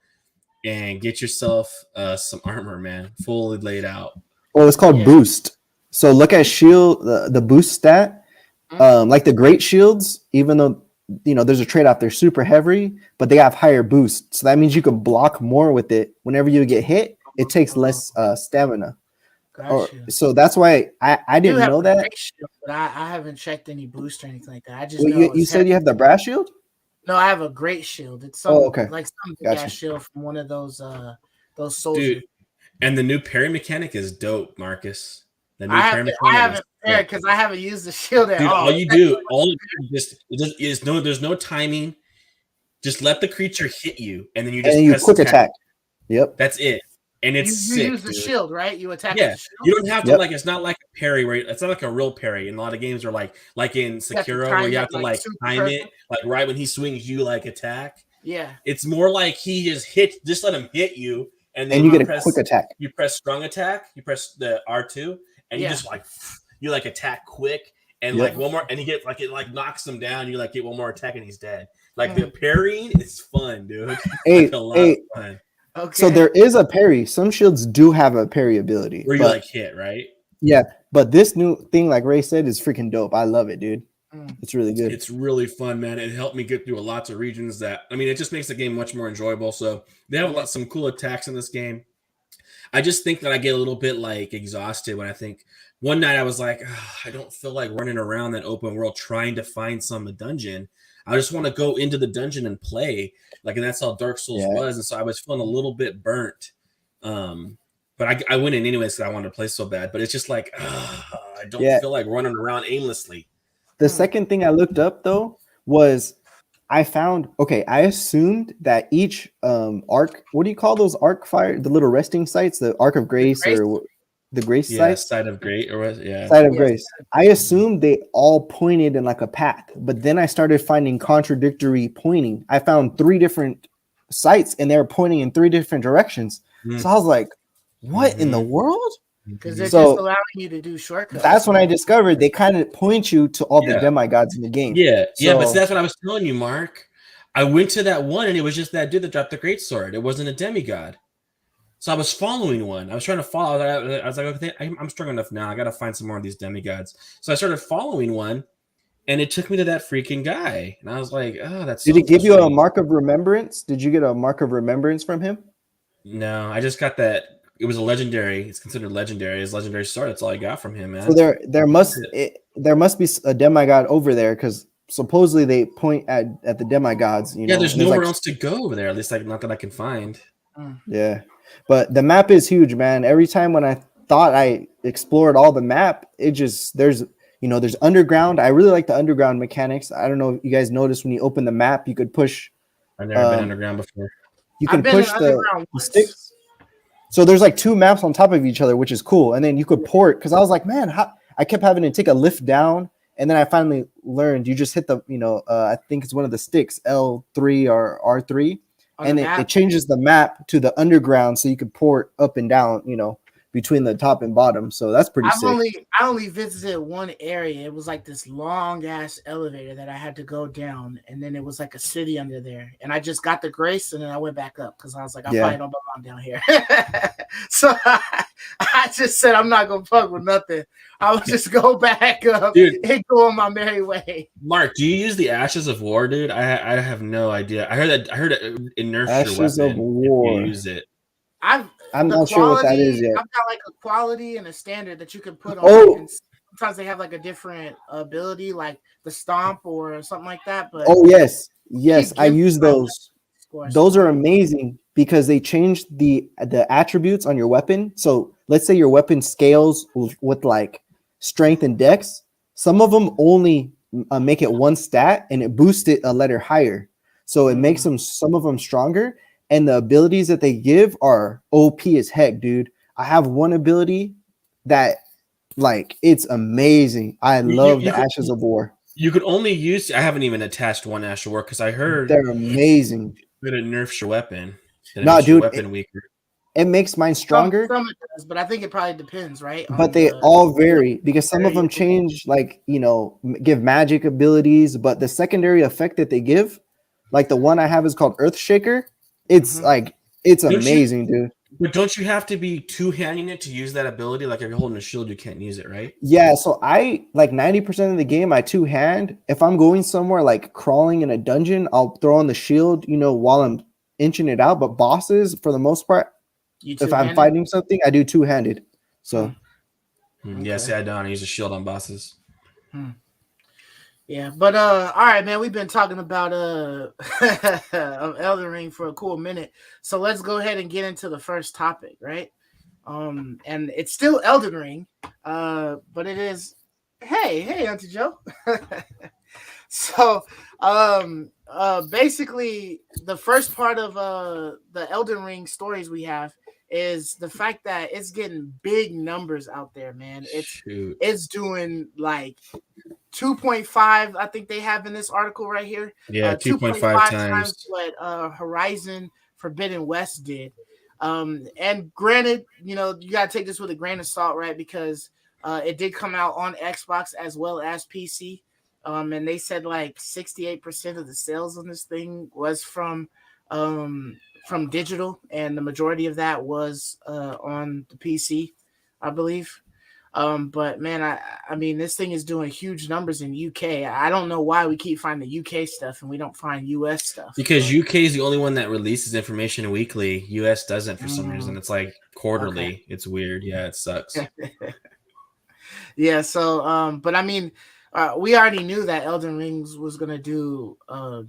And get yourself some armor, man, fully laid out. Well, it's called boost. So look at shield, the boost stat. Like the great shields, even though there's a trade-off, they're super heavy, but they have higher boost. So that means you can block more with it. Whenever you get hit, it takes less stamina. So that's why I didn't know that. Shield, but I haven't checked any boost or anything like that. I just you said you have the brass shield. No, I have a great shield. It's some like some big shield from one of those soldiers. Dude, and the new parry mechanic is dope, Marcus. The new parry mechanic. I haven't parried because I haven't used the shield at all. All you do is there's no timing. Just let the creature hit you, and then you just press quick attack. Yep, that's it. And it's sick. You use the shield, right? You attack. Yeah, with the shield? You don't have to it's not like a parry where it's not like a real parry. In a lot of games are like in Sekiro where you have to time it, like right when he swings, you attack. Yeah, it's more like he just let him hit you, and then you get a quick attack. You press strong attack. You press the R2, and you just you attack quick, and one more, and you get it knocks him down. You get one more attack, and he's dead. The parrying is fun, dude. Hey, a lot of fun. Okay. So there is a parry. Some shields do have a parry ability. Where you hit, right? Yeah, but this new thing, like Ray said, is freaking dope. I love it, dude. It's really good. It's really fun, man. It helped me get through lots of regions it just makes the game much more enjoyable. So they have some cool attacks in this game. I just think that I get a little bit exhausted when I think one night I was like, I don't feel like running around that open world trying to find some dungeon. I just want to go into the dungeon and play. And that's how Dark Souls was. And so I was feeling a little bit burnt. But I went in anyways because I wanted to play so bad. But it's just I don't feel like running around aimlessly. The second thing I looked up, though, was I found, I assumed that each arc, what do you call those arc fire, the little resting sites, the Arc of Grace or the Grace site? Site of Grace. Site of Grace. I assumed they all pointed in a path, but then I started finding contradictory pointing. I found 3 different sites and they were pointing in 3 different directions. So I was like, what in the world? Because they're just allowing you to do shortcuts. That's when I discovered they kind of point you to all the demigods in the game. Yeah, but that's what I was telling you, Mark. I went to that one and it was just that dude that dropped the greatsword. It wasn't a demigod. So I was following one. I was trying to follow. I was like, okay, I'm strong enough now. I got to find some more of these demigods. So I started following one, and it took me to that freaking guy. And I was like, oh, that's. Did he give you a mark of remembrance? Did you get a mark of remembrance from him? No, I just got that. It was a legendary. It's considered legendary. His legendary sword. That's all I got from him, man. So there must be a demigod over there because supposedly they point at the demigods. Yeah, there's nowhere else to go over there. At least not that I can find. Yeah. But the map is huge, man. Every time when I thought I explored all the map, it just there's underground. I really like the underground mechanics. I don't know if you guys noticed when you open the map, you could push. I've never been underground before. You can push the sticks. So there's 2 maps on top of each other, which is cool. And then you could port because I was like, man, I kept having to take a lift down, and then I finally learned you just hit the, I think it's one of the sticks, L3 or R3, and it changes the map to the underground, so you could port up and down, between the top and bottom. So that's pretty sick. I only visited one area. It was like this long ass elevator that I had to go down, and then it was like a city under there. And I just got the grace, and then I went back up because I was like, I probably don't belong down here. So I just said I'm not gonna fuck with nothing. I'll just go back up and go on my merry way. Mark, do you use the Ashes of War, dude? I have no idea. I heard it nerfs Ashes your weapon of War. if you use it. I'm not sure what that is yet. I've got like a quality and a standard that you can put on. And sometimes they have like a different ability, like the stomp or something like that. But yes, I use those. Those are amazing because they change the attributes on your weapon. So let's say your weapon scales with like strength and dex. Some of them only make it one stat, and it boosts it a letter higher. So it makes some of them stronger. And the abilities that they give are OP as heck, dude. I have one ability that, like, it's amazing. I love the Ashes of War. You could only use. I haven't even attached one Ash of War because I heard they're amazing. But it nerfs your weapon. No, dude, your weapon weaker. It makes mine stronger. Some it does, but I think it probably depends, right? But they all vary because some of them change, like, give magic abilities. But the secondary effect that they give, like the one I have is called Earthshaker. It's it's amazing, dude. But don't you have to be two-handing it to use that ability? Like if you're holding a shield, you can't use it, right? Yeah, so I, like 90% of the game, I two-hand. If I'm going somewhere like crawling in a dungeon, I'll throw on the shield, while I'm inching it out. But bosses, for the most part, if I'm fighting something, I do two-handed. So, yeah, see, I don't. I use a shield on bosses. Yeah, but all right, man. We've been talking about Elden Ring for a cool minute, so let's go ahead and get into the first topic, right? And it's still Elden Ring, but it is. Hey, Auntie Joe. So, basically, the first part of the Elden Ring stories we have is the fact that it's getting big numbers out there, man. It's doing like 2.5, I think they have in this article right here. Yeah, 2.5 times what Horizon Forbidden West did. And granted, you got to take this with a grain of salt, right? Because it did come out on Xbox as well as PC. And they said like 68% of the sales on this thing was from digital, and the majority of that was on the PC, I believe. But man, I mean, this thing is doing huge numbers in UK. I don't know why we keep finding the UK stuff and we don't find US stuff. Because UK is the only one that releases information weekly. US doesn't for some reason. It's like quarterly. Okay. It's weird. Yeah, it sucks. Yeah. So, but I mean, we already knew that Elden Ring was going to do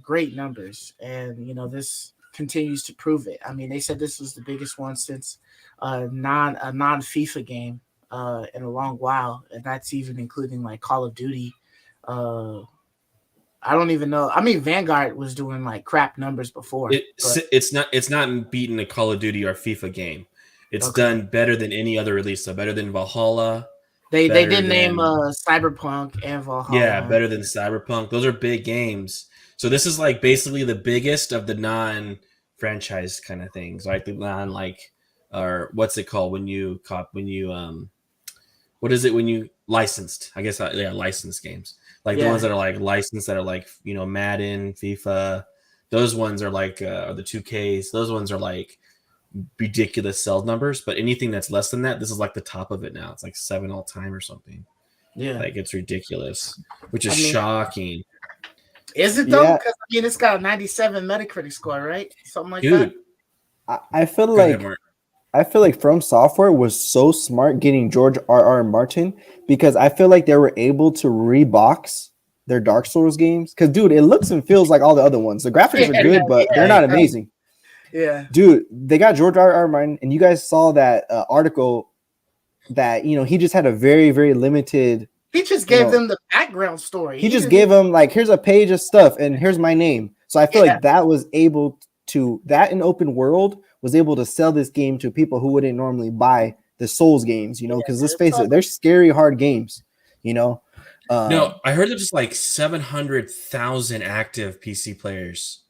great numbers, and this continues to prove it. I mean, they said this was the biggest one since a non FIFA game in a long while, and that's even including like Call of Duty. I don't even know. I mean, Vanguard was doing like crap numbers before. It's not beating a Call of Duty or FIFA game. It's done better than any other release. So better than Valhalla. They did name Cyberpunk and Valhalla. Yeah, better than Cyberpunk. Those are big games. So this is like basically the biggest of the non-franchise kind of things, like the or what's it called when you what is it when you licensed? I guess licensed games, like the ones that are like licensed that are like Madden, FIFA. Those ones are like the 2Ks. Those ones are like ridiculous sales numbers, but anything that's less than that, this is like the top of it now. It's like 7 all time or something. Yeah, like it's ridiculous, which is shocking. Is it though? Because I mean, it's got a 97 Metacritic score, right? Something like that. I feel like From Software was so smart getting George R.R. Martin, because I feel like they were able to rebox their Dark Souls games. Because dude, it looks and feels like all the other ones. The graphics are good, but they're not amazing. Yeah, dude, they got George R.R. Martin, and you guys saw that article that he just had a very, very limited. He just gave them the background story. He just gave them like, here's a page of stuff, and here's my name. So I feel like that was able to in open world was able to sell this game to people who wouldn't normally buy the Souls games, because let's face it, they're scary hard games. No, I heard there's just like 700,000 active PC players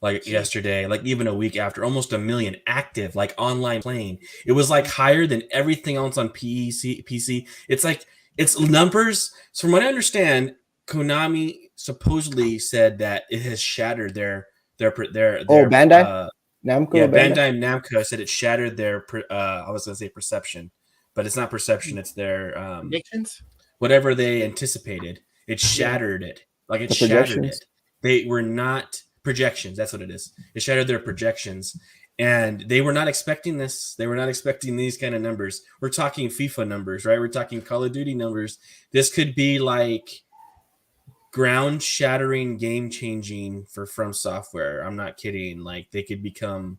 like yesterday, like even a week after, almost 1 million active, like online playing. It was like higher than everything else on PC. It's like it's numbers. So from what I understand, Konami supposedly said that it has shattered their Bandai Namco. Yeah, Bandai Namco said it shattered their I was gonna say perception, but it's not perception. It's their predictions. Whatever they anticipated, it shattered it. Like it shattered it. They were not projections. That's what it is. It shattered their projections, and they were not expecting this. They were not expecting these kind of numbers. We're talking FIFA numbers, right? We're talking Call of Duty numbers. This could be like ground-shattering, game-changing for From Software. I'm not kidding. Like they could become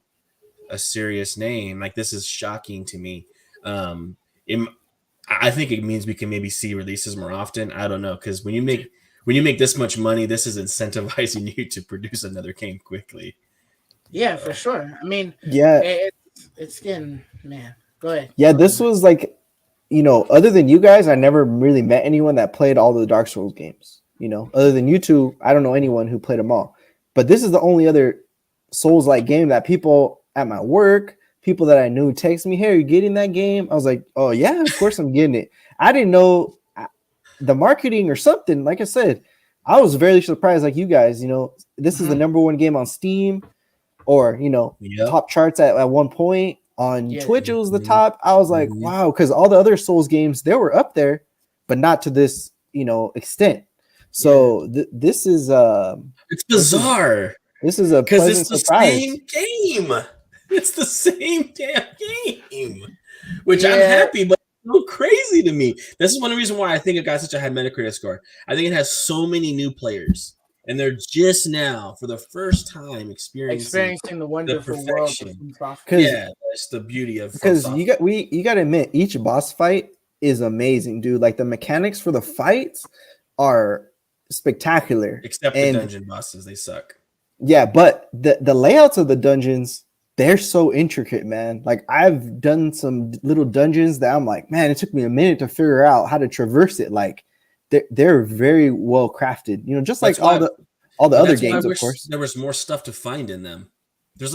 a serious name. Like this is shocking to me. I think it means we can maybe see releases more often. I don't know, because when you make this much money, this is incentivizing you to produce another game quickly. Yeah, for sure. I mean, it's getting, man. Go ahead. Yeah, this was like, other than you guys, I never really met anyone that played all the Dark Souls games. Other than you two, I don't know anyone who played them all. But this is the only other Souls-like game that people at my work, people that I knew text me, "Hey, are you getting that game?" I was like, "Oh yeah, of course I'm getting it." I didn't know the marketing or something. Like I said, I was very surprised. Like you guys, this is the number one game on Steam, or top charts at one point on Twitch. It was the top. I was like, wow, because all the other Souls games they were up there, but not to this extent. So this is it's bizarre. This is a pleasant surprise. Same game. It's the same damn game, which I'm happy, but it's so crazy to me. This is one reason why I think it got such a high Metacritic score. I think it has so many new players, and they're just now, for the first time, experiencing the wonderful world. Yeah, that's the beauty of. Because you got to admit, each boss fight is amazing, dude. Like the mechanics for the fights are spectacular. Except the dungeon bosses, they suck. Yeah, but the layouts of the dungeons, they're so intricate, man. Like I've done some little dungeons that I'm like, man, it took me a minute to figure out how to traverse it. Like they're very well crafted, just like all the other games, of course. There was more stuff to find in them. There's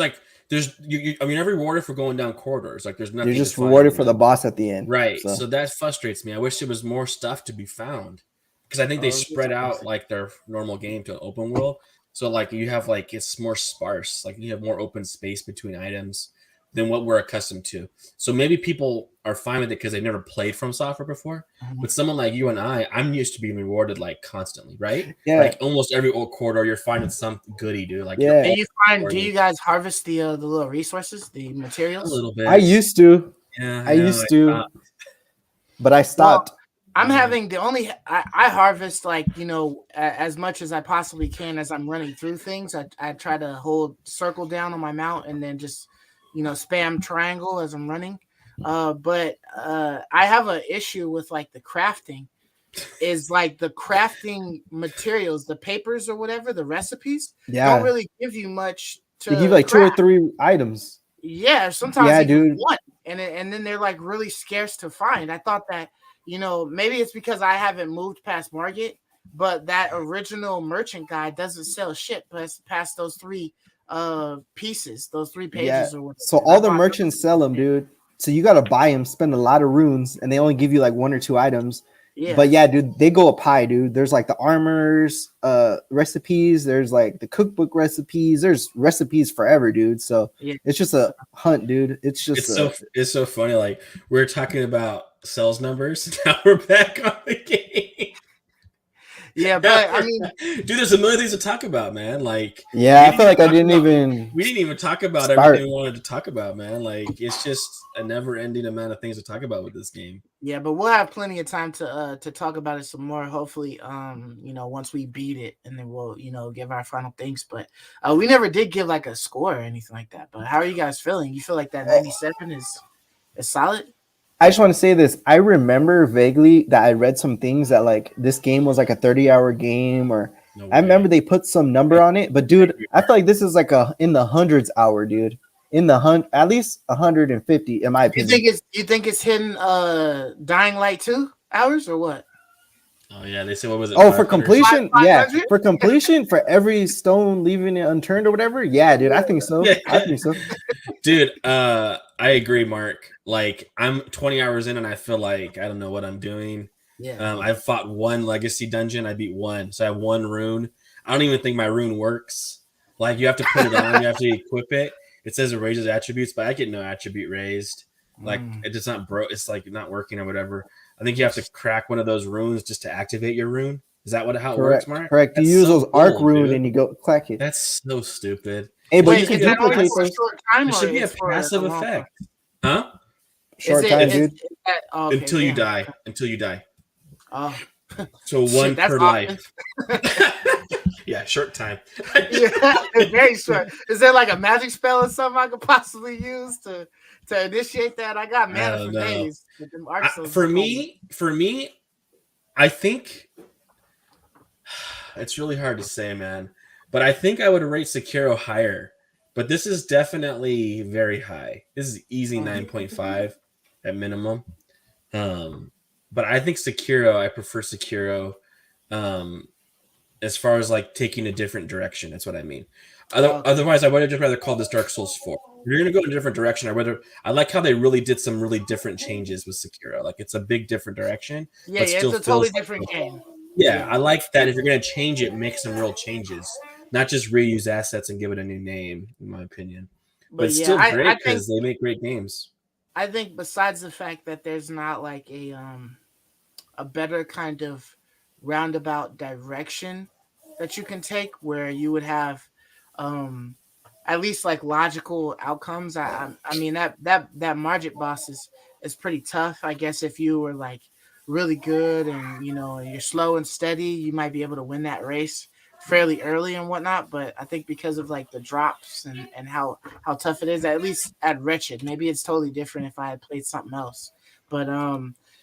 you're rewarded for going down corridors. Like there's nothing. You're just rewarded for the boss at the end, right? So that frustrates me. I wish there was more stuff to be found, because I think they spread out like their normal game to open world. So like you have like it's more sparse, like you have more open space between items than what we're accustomed to. So maybe people are fine with it because they've never played From Software before. But someone like you and I'm used to being rewarded like constantly, right? Yeah. Like almost every old corridor, you're finding some goodie, dude. Like And do you guys harvest the little resources, the materials? A little bit. I used to. Yeah, I used to, but I stopped. Well, I'm having I harvest like, as much as I possibly can as I'm running through things. I try to hold circle down on my mount and then just, spam triangle as I'm running. But I have an issue with like the crafting is like the crafting materials, the papers or whatever, the recipes don't really give you much to they give like craft. 2 or 3 items. Yeah, sometimes even one. And then they're like really scarce to find. I thought that maybe it's because I haven't moved past Margate, but that original merchant guy doesn't sell shit past those 3 pieces, those 3 pages or whatever. So all the merchants sell them, dude. So you got to buy them, spend a lot of runes, and they only give you like 1 or 2 items. Yeah. But yeah, dude, they go up high, dude. There's like the armors, recipes. There's like the cookbook recipes. There's recipes forever, dude. So it's just a hunt, dude. It's so funny. Like we're talking about sales numbers. Now we're back on the game. Yeah, but I mean, dude, there's a million things to talk about, man. Like, I feel like we didn't even talk about everything we wanted to talk about, man. Like, it's just a never-ending amount of things to talk about with this game. Yeah, but we'll have plenty of time to talk about it some more. Hopefully, once we beat it, and then we'll, give our final things. But we never did give like a score or anything like that. But how are you guys feeling? You feel like that 97 is solid? I just want to say this. I remember vaguely that I read some things that like this game was like a 30-hour game, or I remember they put some number on it. But dude, I feel like this is like in the hundreds hour, dude. In the at least 150, in my opinion. You think it's hitting Dying Light 2 hours or what? Oh yeah, they say what was it? Oh, for completion, yeah, for completion, for every stone leaving it unturned or whatever. Yeah, dude, I think so. I think so, dude. I agree, Mark. Like I'm 20 hours in, and I feel like I don't know what I'm doing. Yeah, I've fought one legacy dungeon. I beat one, so I have one rune. I don't even think my rune works. Like you have to put it on, you have to equip it. It says it raises attributes, but I get no attribute raised. Like it's not broke. It's like not working or whatever. I think you have to crack one of those runes just to activate your rune. Is that how it works, Mark? Correct. You use those arc rune and you go clack it. That's so stupid. Hey, but you can duplicate those. It should be a passive effect. Huh? Short time, dude. Until you die. Until you die. Oh. So one per life. Yeah, short time. Yeah, very short. Is there like a magic spell or something I could possibly use to initiate that? I got mana for days. For me, I think it's really hard to say, man. But I think I would rate Sekiro higher. But this is definitely very high. This is easy 9.5 at minimum. But I think Sekiro, I prefer Sekiro. As far as like taking a different direction, that's what I mean. Otherwise, I would have just rather called this Dark Souls 4. If you're gonna go in a different direction, I like how they really did some really different changes with Sekiro. Like it's a big different direction. Yeah, it's a totally different game. Yeah, I like that. If you're gonna change it, make some real changes, not just reuse assets and give it a new name. In my opinion, but it's still great because they make great games. I think besides the fact that there's not like a better kind of roundabout direction that you can take where you would have at least like logical outcomes. I mean that Margit boss is pretty tough. I guess if you were like really good and you're slow and steady, you might be able to win that race fairly early and whatnot. But I think because of like the drops and how tough it is, at least at Wretched, maybe it's totally different if I had played something else. But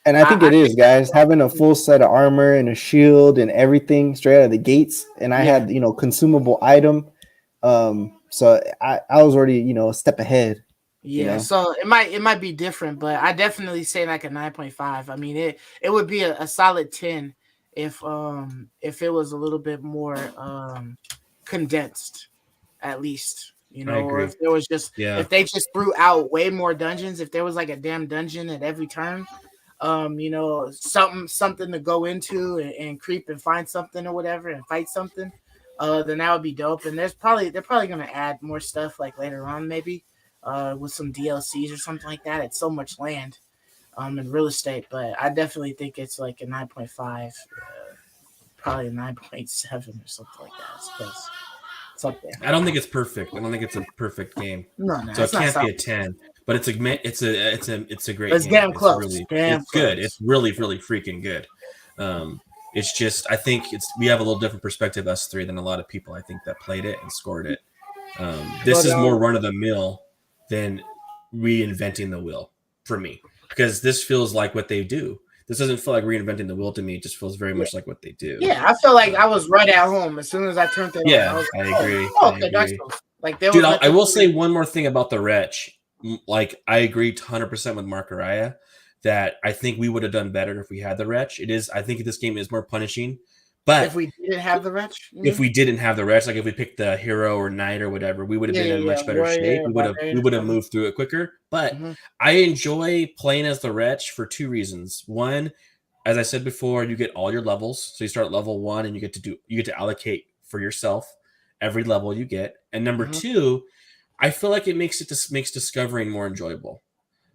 and I think it is, guys, having a full set of armor and a shield and everything straight out of the gates. And I had, consumable item. So I was already, a step ahead. Yeah. So it might be different, but I definitely say like a 9.5. I mean, it would be a solid 10 if it was a little bit more condensed, at least, or if there was just, if they just threw out way more dungeons, if there was like a damn dungeon at every turn, something to go into and creep and find something or whatever and fight something, then that would be dope. And they're probably going to add more stuff like later on, maybe with some DLCs or something like that. It's so much land in real estate, but I definitely think it's like a 9.5, probably a 9.7 or something like that. It's close. It's up there. I don't think it's perfect. I don't think it's a perfect game. No, so it can't be a 10. But it's a great it's game. Damn close. It's good. It's really, really freaking good. It's just I think we have a little different perspective, us three, than a lot of people I think that played it and scored it. This is more run of the mill than reinventing the wheel for me, because this feels like what they do. This doesn't feel like reinventing the wheel to me. It just feels very much like what they do. Yeah, I feel like I was right at home as soon as I turned it on. I agree. Okay, like dude, I will say one more thing about the Wretch. Like I agree 100% with Mark Araya that I think we would have done better if we had the Wretch. I think this game is more punishing. But if we didn't have the Wretch, like if we picked the hero or knight or whatever, we would have been in much better shape. We would have moved through it quicker. But I enjoy playing as the Wretch for two reasons. One, as I said before, you get all your levels. So you start at level 1 and you get to allocate for yourself every level you get. And number two, I feel like it makes discovering more enjoyable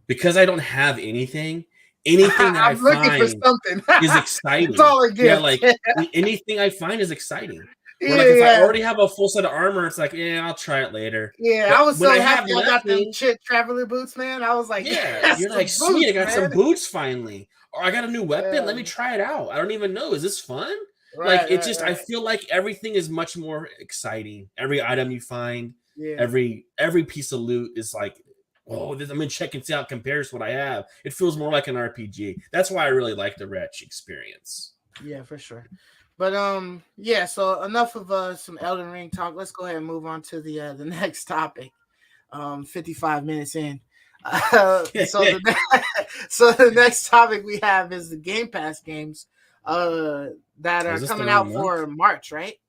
because I don't have anything. Anything that I find is exciting. That's all I get. Yeah, like anything I find is exciting. Or like if I already have a full set of armor, it's like, I'll try it later. Yeah, but I was so happy I got them traveler boots, man. I was like, you're like, sweet, I got some boots finally. Or I got a new weapon. Let me try it out. I don't even know. Is this fun? I feel like everything is much more exciting. Every item you find, every piece of loot is like, I'm gonna check and see how it compares to what I have. It feels more like an RPG. That's why I really like the Wretch experience. Yeah, for sure. But so enough of some Elden Ring talk. Let's go ahead and move on to the next topic. 55 minutes in. So the next topic we have is the Game Pass games. that are coming out for March, right?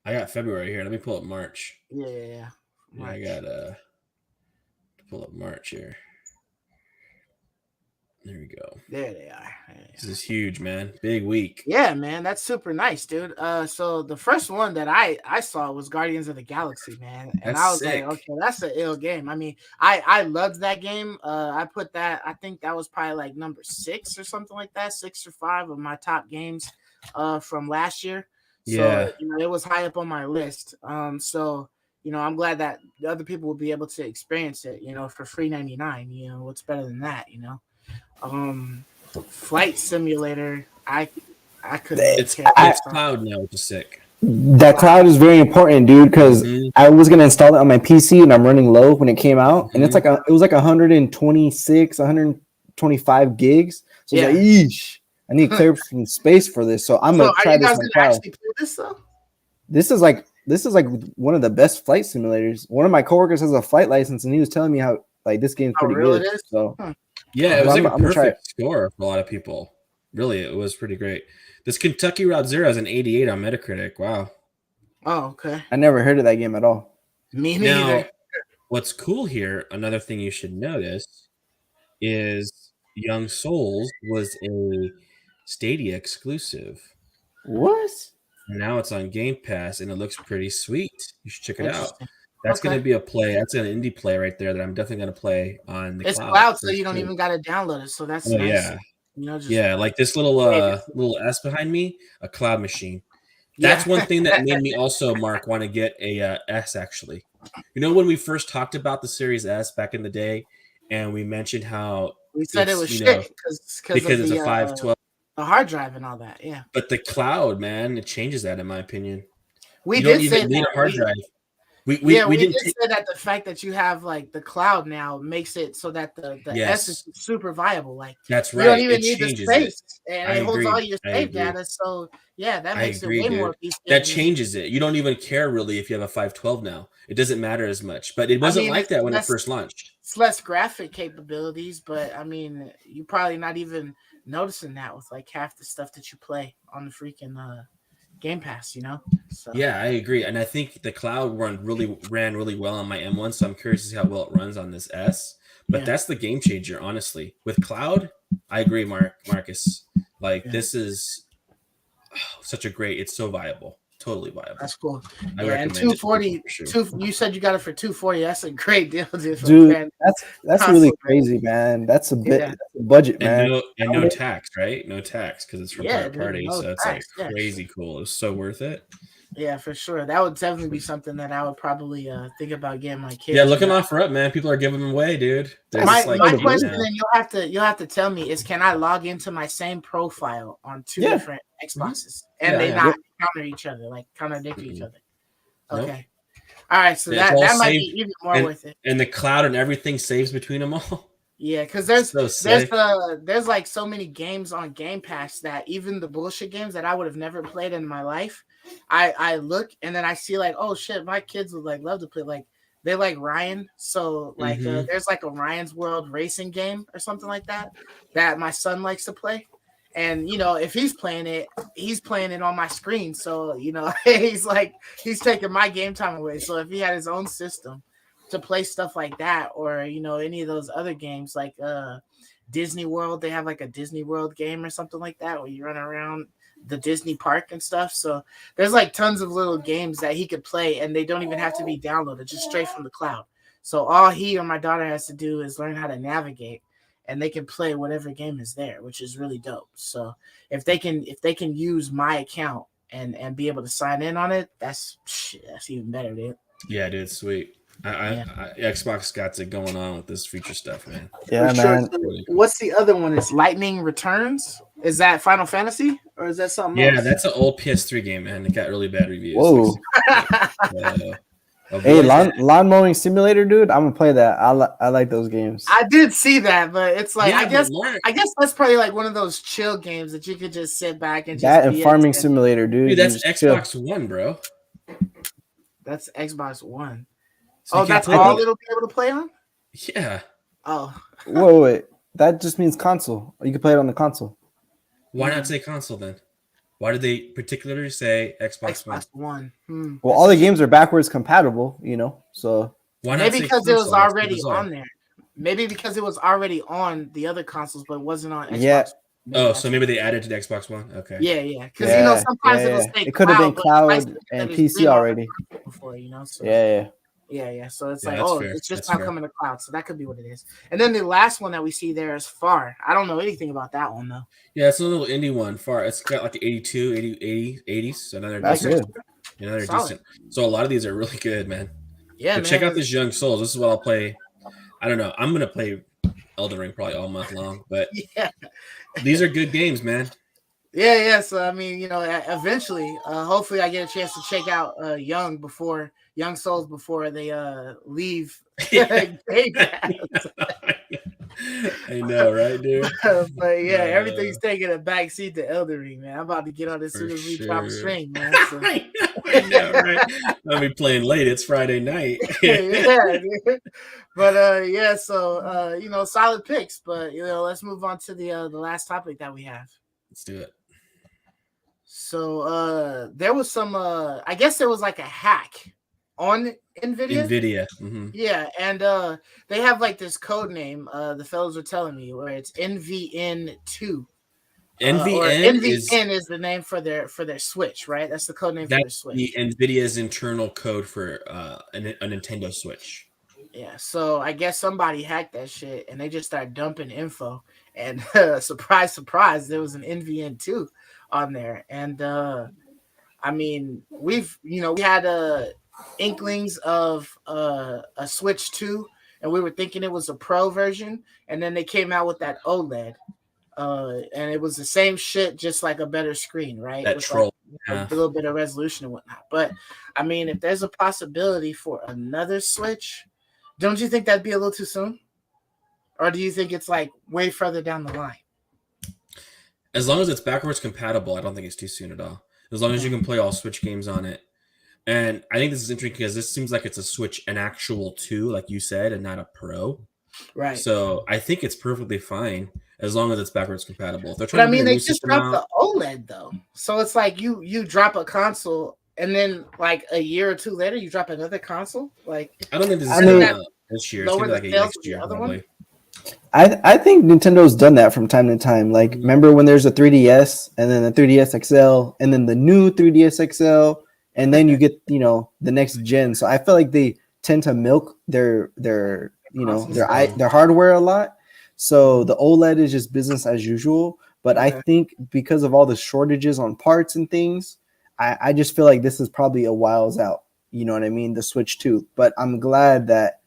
I got February here. Let me pull up March. Yeah. March. Yeah, I got pull up March here. There we go. There they are. This is huge, man. Big week. Yeah, man. That's super nice, dude. So the first one that I saw was Guardians of the Galaxy, man. And that's I was sick. like, okay, that's an ill game. I mean, I loved that game. I put that, I think that was probably like number 6 or something like that, 6 or 5 of my top games from last year. So, it was high up on my list. So, I'm glad that other people will be able to experience it, for free 99. What's better than that, Flight Simulator, I couldn't. It's cloud now, which is sick. That cloud is very important, dude, because I was gonna install it on my PC and I'm running low when it came out, and it was like 126, 125 gigs. So I was like, eesh, I need to clear some space for this. So I'm gonna try this on cloud. Actually play this though? This is like one of the best flight simulators. One of my coworkers has a flight license, and he was telling me how like this game's pretty good. It is? So yeah, it was like a perfect score for a lot of people. Really, it was pretty great. This Kentucky Route Zero has an 88 on Metacritic. Wow. Oh, okay. I never heard of that game at all. Me neither. Now, what's cool here, another thing you should notice, is Young Souls was a Stadia exclusive. What? Now it's on Game Pass, and it looks pretty sweet. You should check it out. That's going to be a play. That's an indie play right there that I'm definitely going to play on the cloud. It's cloud, so you don't even got to download it. So that's nice. Yeah. Like this little S behind me, a cloud machine. That's one thing that made me also, Mark, want to get a S, actually. When we first talked about the Series S back in the day, and we mentioned how we said it was shit because it's a 512. The hard drive and all that, yeah. But the cloud, man, it changes that, in my opinion. We did say that. Need a hard drive. We did say that the fact that you have like the cloud now makes it so that the S is super viable. Like that's right. You don't even need the space, and it holds all your save data. So that makes it way more peaceful. That changes it. You don't even care really if you have a 512 now. It doesn't matter as much. But it wasn't like that when it first launched. It's less graphic capabilities, but I mean, you're probably not even noticing that with like half the stuff that you play on the freaking Game Pass, So. Yeah, I agree, and I think the cloud ran really well on my M1, so I'm curious to see how well it runs on this S. But that's the game changer, honestly. With cloud, I agree, Marcus. Like this is such a great. It's so viable, totally viable. That's cool. And 240. You said you got it for 240. That's a great deal, dude. That's really crazy, man. That's a bit that's a budget, man. And no tax, right? No tax because it's from third party, so it's like crazy cool. It's so worth it. Yeah, for sure. That would definitely be something that I would probably think about getting my kids. Yeah, look them offer up, man. People are giving them away, dude. My question, then you'll have to tell me is, can I log into my same profile on two different Xboxes and they not contradict each other? Okay. Nope. All right, so that might be even more worth it. And the cloud and everything saves between them all. Yeah, because there's like so many games on Game Pass that even the bullshit games that I would have never played in my life, I look and then I see like, oh shit, my kids would like love to play. Like they like Ryan, so like there's like a Ryan's World racing game or something like that my son likes to play. And if he's playing it on my screen. So he's taking my game time away. So if he had his own system to play stuff like that, or any of those other games like Disney World, they have like a Disney World game or something like that where you run around the Disney park and stuff. So there's like tons of little games that he could play, and they don't even have to be downloaded, just straight from the cloud. So all he or my daughter has to do is learn how to navigate, and they can play whatever game is there, which is really dope. So if they can use my account and be able to sign in on it, that's even better, dude. Yeah, dude, sweet. Xbox got it going on with this feature stuff, man. Yeah, man. What's the other one? Is Lightning Returns? Is that Final Fantasy or is that something else? Yeah, that's an old PS3 game, man. It got really bad reviews. Whoa. Hey, lawn mowing simulator, dude. I'm gonna play that. I like those games. I did see that, but it's like I guess that's probably like one of those chill games that you could just sit back and just and farming simulator, dude. Dude, that's Xbox One, bro. That's Xbox One. So that's all it'll be able to play on? Yeah. Oh. Wait. That just means console. You can play it on the console. Why not say console then? Why did they particularly say Xbox One? Well, all the games are backwards compatible, so why not maybe say because console? It was already on there. Maybe because it was already on the other consoles, but it wasn't on Xbox. Yeah. So maybe they added to the Xbox One. Okay. Yeah. Because sometimes it'll say it could have been cloud and PC already before, So yeah. So it's fair. It's just now coming to cloud. So that could be what it is. And then the last one that we see there is Far. I don't know anything about that one though. Yeah, it's a little indie one. Far. It's got like 82, 80, 80s. So another That's decent. good. Another decent. So a lot of these are really good, man. Yeah, but check out this Young Souls. This is what I'll play. I don't know. I'm gonna play Elden Ring probably all month long, but these are good games, man. Yeah. So I mean, eventually, hopefully, I get a chance to check out Young Souls before they leave Gamepass. I know, right, dude? But yeah, everything's taking a back seat to Elden Ring, man. I'm about to get on as soon as we drop stream, man. So. I know, right? I'll be playing late. It's Friday night. Yeah, dude. But yeah, so solid picks. But let's move on to the last topic that we have. Let's do it. So there was some I guess there was like a hack on NVIDIA. Mm-hmm. Yeah, and they have like this code name, the fellows were telling me, where it's NVN2. NVN is the name for their Switch, right? That's the code name for their Switch. The NVIDIA's internal code for a Nintendo Switch. Yeah, so I guess somebody hacked that shit and they just started dumping info. And surprise, surprise, there was an NVN2 on there. And I mean, we had inklings of a Switch 2, and we were thinking it was a Pro version, and then they came out with that OLED. And it was the same shit, just like a better screen, right? That with troll, a little bit of resolution and whatnot. But I mean, if there's a possibility for another Switch, don't you think that'd be a little too soon? Or do you think it's like way further down the line? As long as it's backwards compatible, I don't think it's too soon at all. As long as you can play all Switch games on it. And I think this is interesting because this seems like it's a Switch, an actual 2, like you said, and not a Pro. Right. So I think it's perfectly fine as long as it's backwards compatible. But I mean, they just dropped the OLED though, so it's like you drop a console, and then like a year or two later, you drop another console. Like I don't think this is this year. It's gonna be like next year, probably. I think Nintendo's done that from time to time. Like, remember when there's a 3DS and then the 3DS XL and then the new 3DS XL, and then you get the next gen. So I feel like they tend to milk their hardware a lot. So the OLED is just business as usual. But I think because of all the shortages on parts and things, I just feel like this is probably a whiles out. You know what I mean? The Switch 2. But I'm glad that,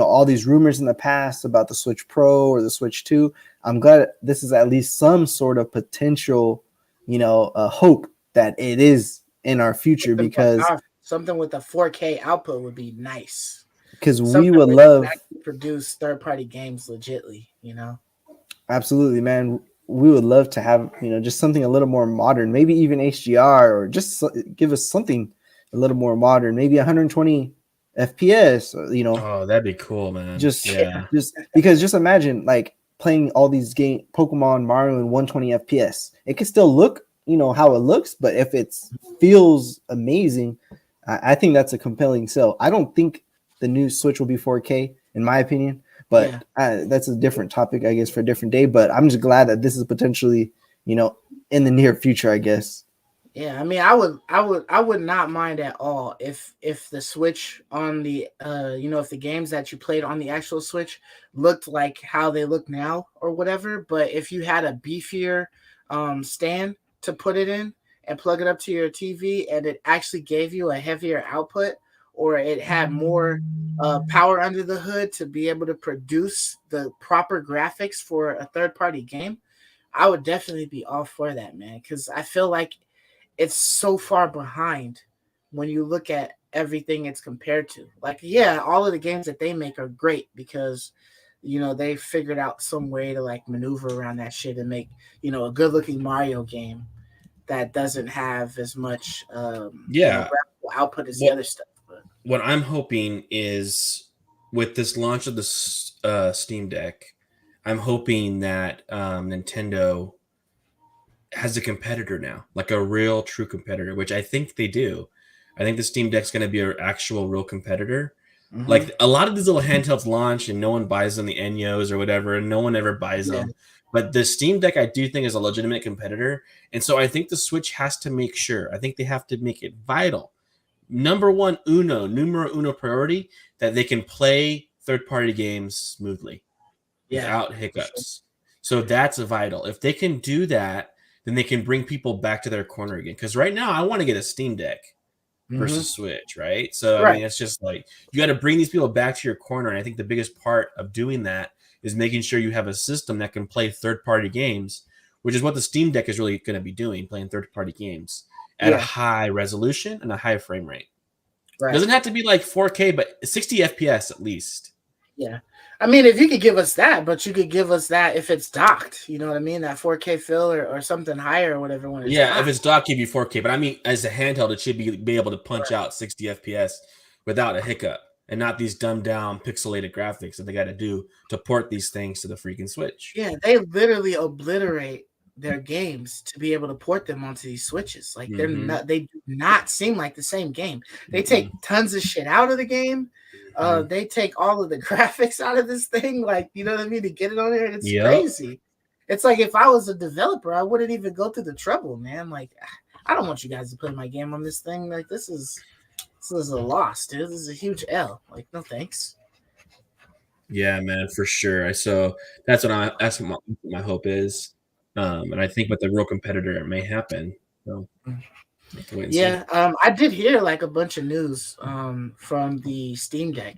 all these rumors in the past about the Switch Pro or the Switch 2, I'm glad this is at least some sort of potential, hope that it is in our future, because something with a 4K output would be nice. Because we would love to produce third-party games legitly, Absolutely, man. We would love to have, just something a little more modern, maybe even HDR, or just give us something a little more modern, maybe 120 FPS, Oh, that'd be cool, man. Just because just imagine like playing all these Pokemon, Mario in 120 FPS. It could still look, how it looks, but if it feels amazing, I think that's a compelling sell. I don't think the new Switch will be 4K, in my opinion, but that's a different topic, I guess, for a different day. But I'm just glad that this is potentially, in the near future, I guess. Yeah, I mean, I would not mind at all if the Switch on the if the games that you played on the actual Switch looked like how they look now or whatever. But if you had a beefier stand to put it in and plug it up to your TV, and it actually gave you a heavier output, or it had more power under the hood to be able to produce the proper graphics for a third-party game, I would definitely be all for that, man. Because I feel like it's so far behind when you look at everything it's compared to. Like, yeah, all of the games that they make are great because, they figured out some way to like maneuver around that shit and make, a good looking Mario game that doesn't have as much graphical output as the other stuff. But what I'm hoping is with this launch of the Steam Deck, I'm hoping that Nintendo has a competitor now, like a real true competitor, which I think they do. I think the Steam Deck's going to be an actual real competitor. Mm-hmm. Like a lot of these little handhelds launch and no one buys them, the Enyos or whatever, and no one ever buys them. But the Steam Deck, I do think, is a legitimate competitor. And so I think the Switch has to make sure. I think they have to make it vital. Numero uno priority that they can play third-party games smoothly without hiccups. Sure. So that's vital. If they can do that, then they can bring people back to their corner again. Because right now, I want to get a Steam Deck versus Switch, right? So, I mean, it's just like you got to bring these people back to your corner. And I think the biggest part of doing that is making sure you have a system that can play third-party games, which is what the Steam Deck is really going to be doing, playing third-party games at a high resolution and a high frame rate. Right. It doesn't have to be like 4K, but 60 FPS at least. Yeah. I mean, if you could give us that, but you could give us that if it's docked, you know what I mean? That 4K fill or something higher or whatever. When it's docked. If it's docked, give you 4K. But I mean, as a handheld, it should be able to punch out 60 FPS without a hiccup and not these dumbed down pixelated graphics that they got to do to port these things to the freaking Switch. Yeah, they literally obliterate their games to be able to port them onto these Switches. Like they do not seem like the same game. They take tons of shit out of the game. They take all of the graphics out of this thing, like, you know what I mean, to get it on there. It's crazy. It's like if I was a developer, I wouldn't even go through the trouble, man. Like, I don't want you guys to play my game on this thing. Like, this is a loss, dude. This is a huge L. Like, no thanks. Yeah, man, for sure. So that's what my hope is. And I think with the real competitor, it may happen. So. I did hear like a bunch of news from the Steam Deck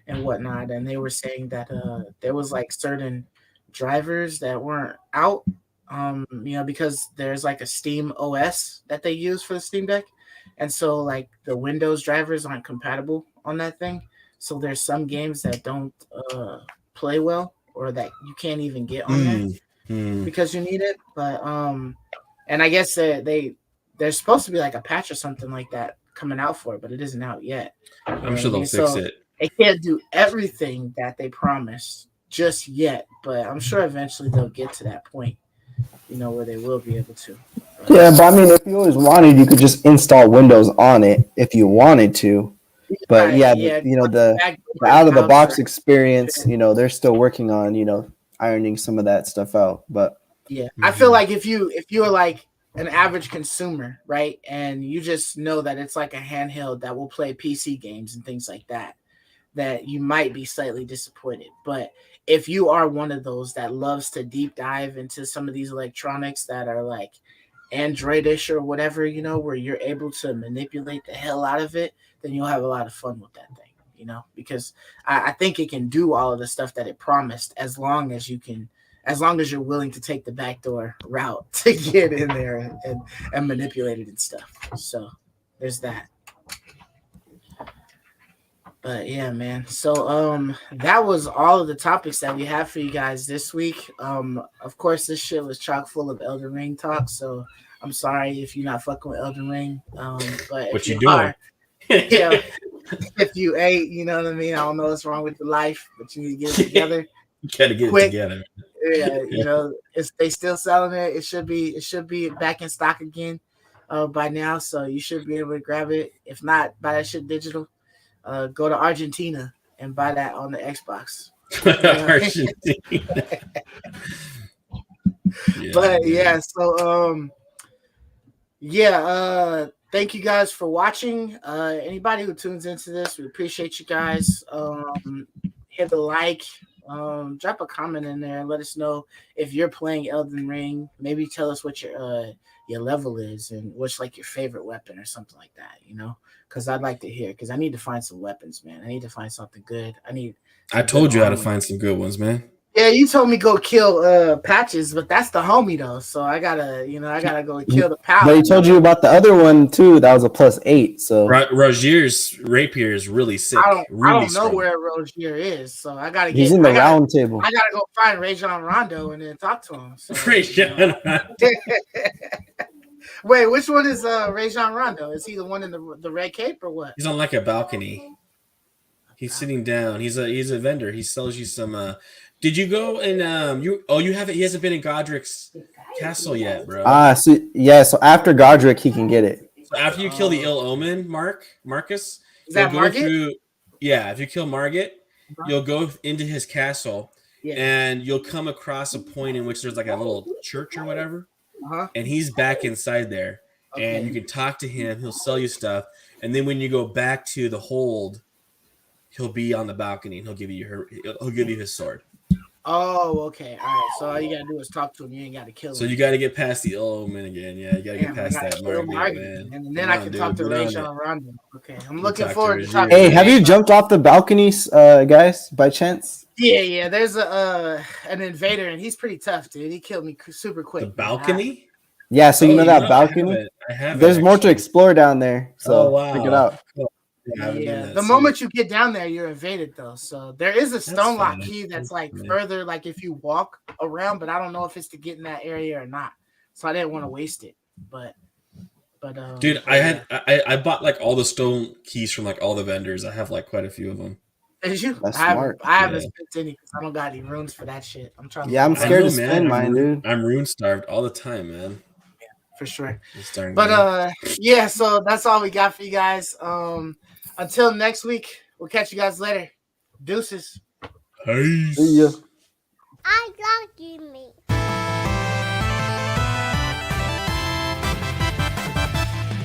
and whatnot, and they were saying that there was like certain drivers that weren't out, because there's like a Steam OS that they use for the Steam Deck, and so like the Windows drivers aren't compatible on that thing. So there's some games that don't play well or that you can't even get on there because you need it. But and I guess there's supposed to be like a patch or something like that coming out for it, but it isn't out yet. I'm sure they'll fix it. They can't do everything that they promised just yet, but I'm sure eventually they'll get to that point, where they will be able to. But I mean, if you always wanted, you could just install Windows on it if you wanted to. But the out of the box experience, they're still working on, ironing some of that stuff out. But I feel like if you're like an average consumer, right, and you just know that it's like a handheld that will play PC games and things like that you might be slightly disappointed. But if you are one of those that loves to deep dive into some of these electronics that are like Androidish or whatever, where you're able to manipulate the hell out of it, then you'll have a lot of fun with that thing, because I think it can do all of the stuff that it promised as long as you're willing to take the backdoor route to get in there and manipulate it and stuff. So there's that. But yeah, man. So that was all of the topics that we have for you guys this week. Of course, this shit was chock full of Elden Ring talk. So I'm sorry if you're not fucking with Elden Ring. But what you doing? If you ain't, you know what I mean. I don't know what's wrong with your life, but you need to get it together. You gotta get it together. Yeah, they still selling it. It should be back in stock again by now. So you should be able to grab it. If not, buy that shit digital. Go to Argentina and buy that on the Xbox. Argentina. Thank you guys for watching. Anybody who tunes into this, we appreciate you guys. Hit the like, drop a comment in there and let us know if you're playing Elden Ring. Maybe tell us what your level is and what's like your favorite weapon or something like that, because I'd like to hear, because I need to find some weapons, man. I need to find something good. I told you how to find some good ones, man. Yeah, you told me go kill Patches, but that's the homie though. So I gotta go kill the pal. But he told you about the other one too. That was a +8. So Rogier's rapier is really sick. I don't know where Rogier is, so I gotta get. He's in the round table. I gotta go find Rajon Rondo and then talk to him. So, Rajon. Wait, which one is Rajon Rondo? Is he the one in the red cape or what? He's on like a balcony. He's sitting down. He's a vendor. He sells you some. Did you go and you haven't? He hasn't been in Godric's castle yet, bro. So after Godric, he can get it. So after you kill the ill omen, Marcus, is that Margit? If you kill Margit, you'll go into his castle, and you'll come across a point in which there's like a little church or whatever, and he's back inside there, and you can talk to him. He'll sell you stuff, and then when you go back to the hold, he'll be on the balcony and he'll give you his sword. Oh, okay. All right. So all you gotta do is talk to him. You ain't gotta kill him. So you gotta get past the omen again. Yeah, you gotta get past that Margit, man. And then I can talk to Rachel around him. Okay, I'm looking forward to talking. Hey, have you jumped off the balconies, guys, by chance? Yeah. There's an invader, and he's pretty tough, dude. He killed me super quick. The balcony? Yeah. So you know that balcony? I have. There's more to explore down there. So check it out. Cool. Yeah, the moment you get down there, you're invaded though. So there is a stone lock key that's like further, like if you walk around, but I don't know if it's to get in that area or not. So I didn't want to waste it. But dude, I bought like all the stone keys from like all the vendors. I have like quite a few of them. Did you? That's smart. I haven't spent any because I don't got any runes for that shit. I'm trying. Yeah, I'm scared to spend mine, dude. I'm rune starved all the time, man. Yeah, for sure. But yeah. So that's all we got for you guys. Until next week, we'll catch you guys later. Deuces. Peace. See ya. I love you, me.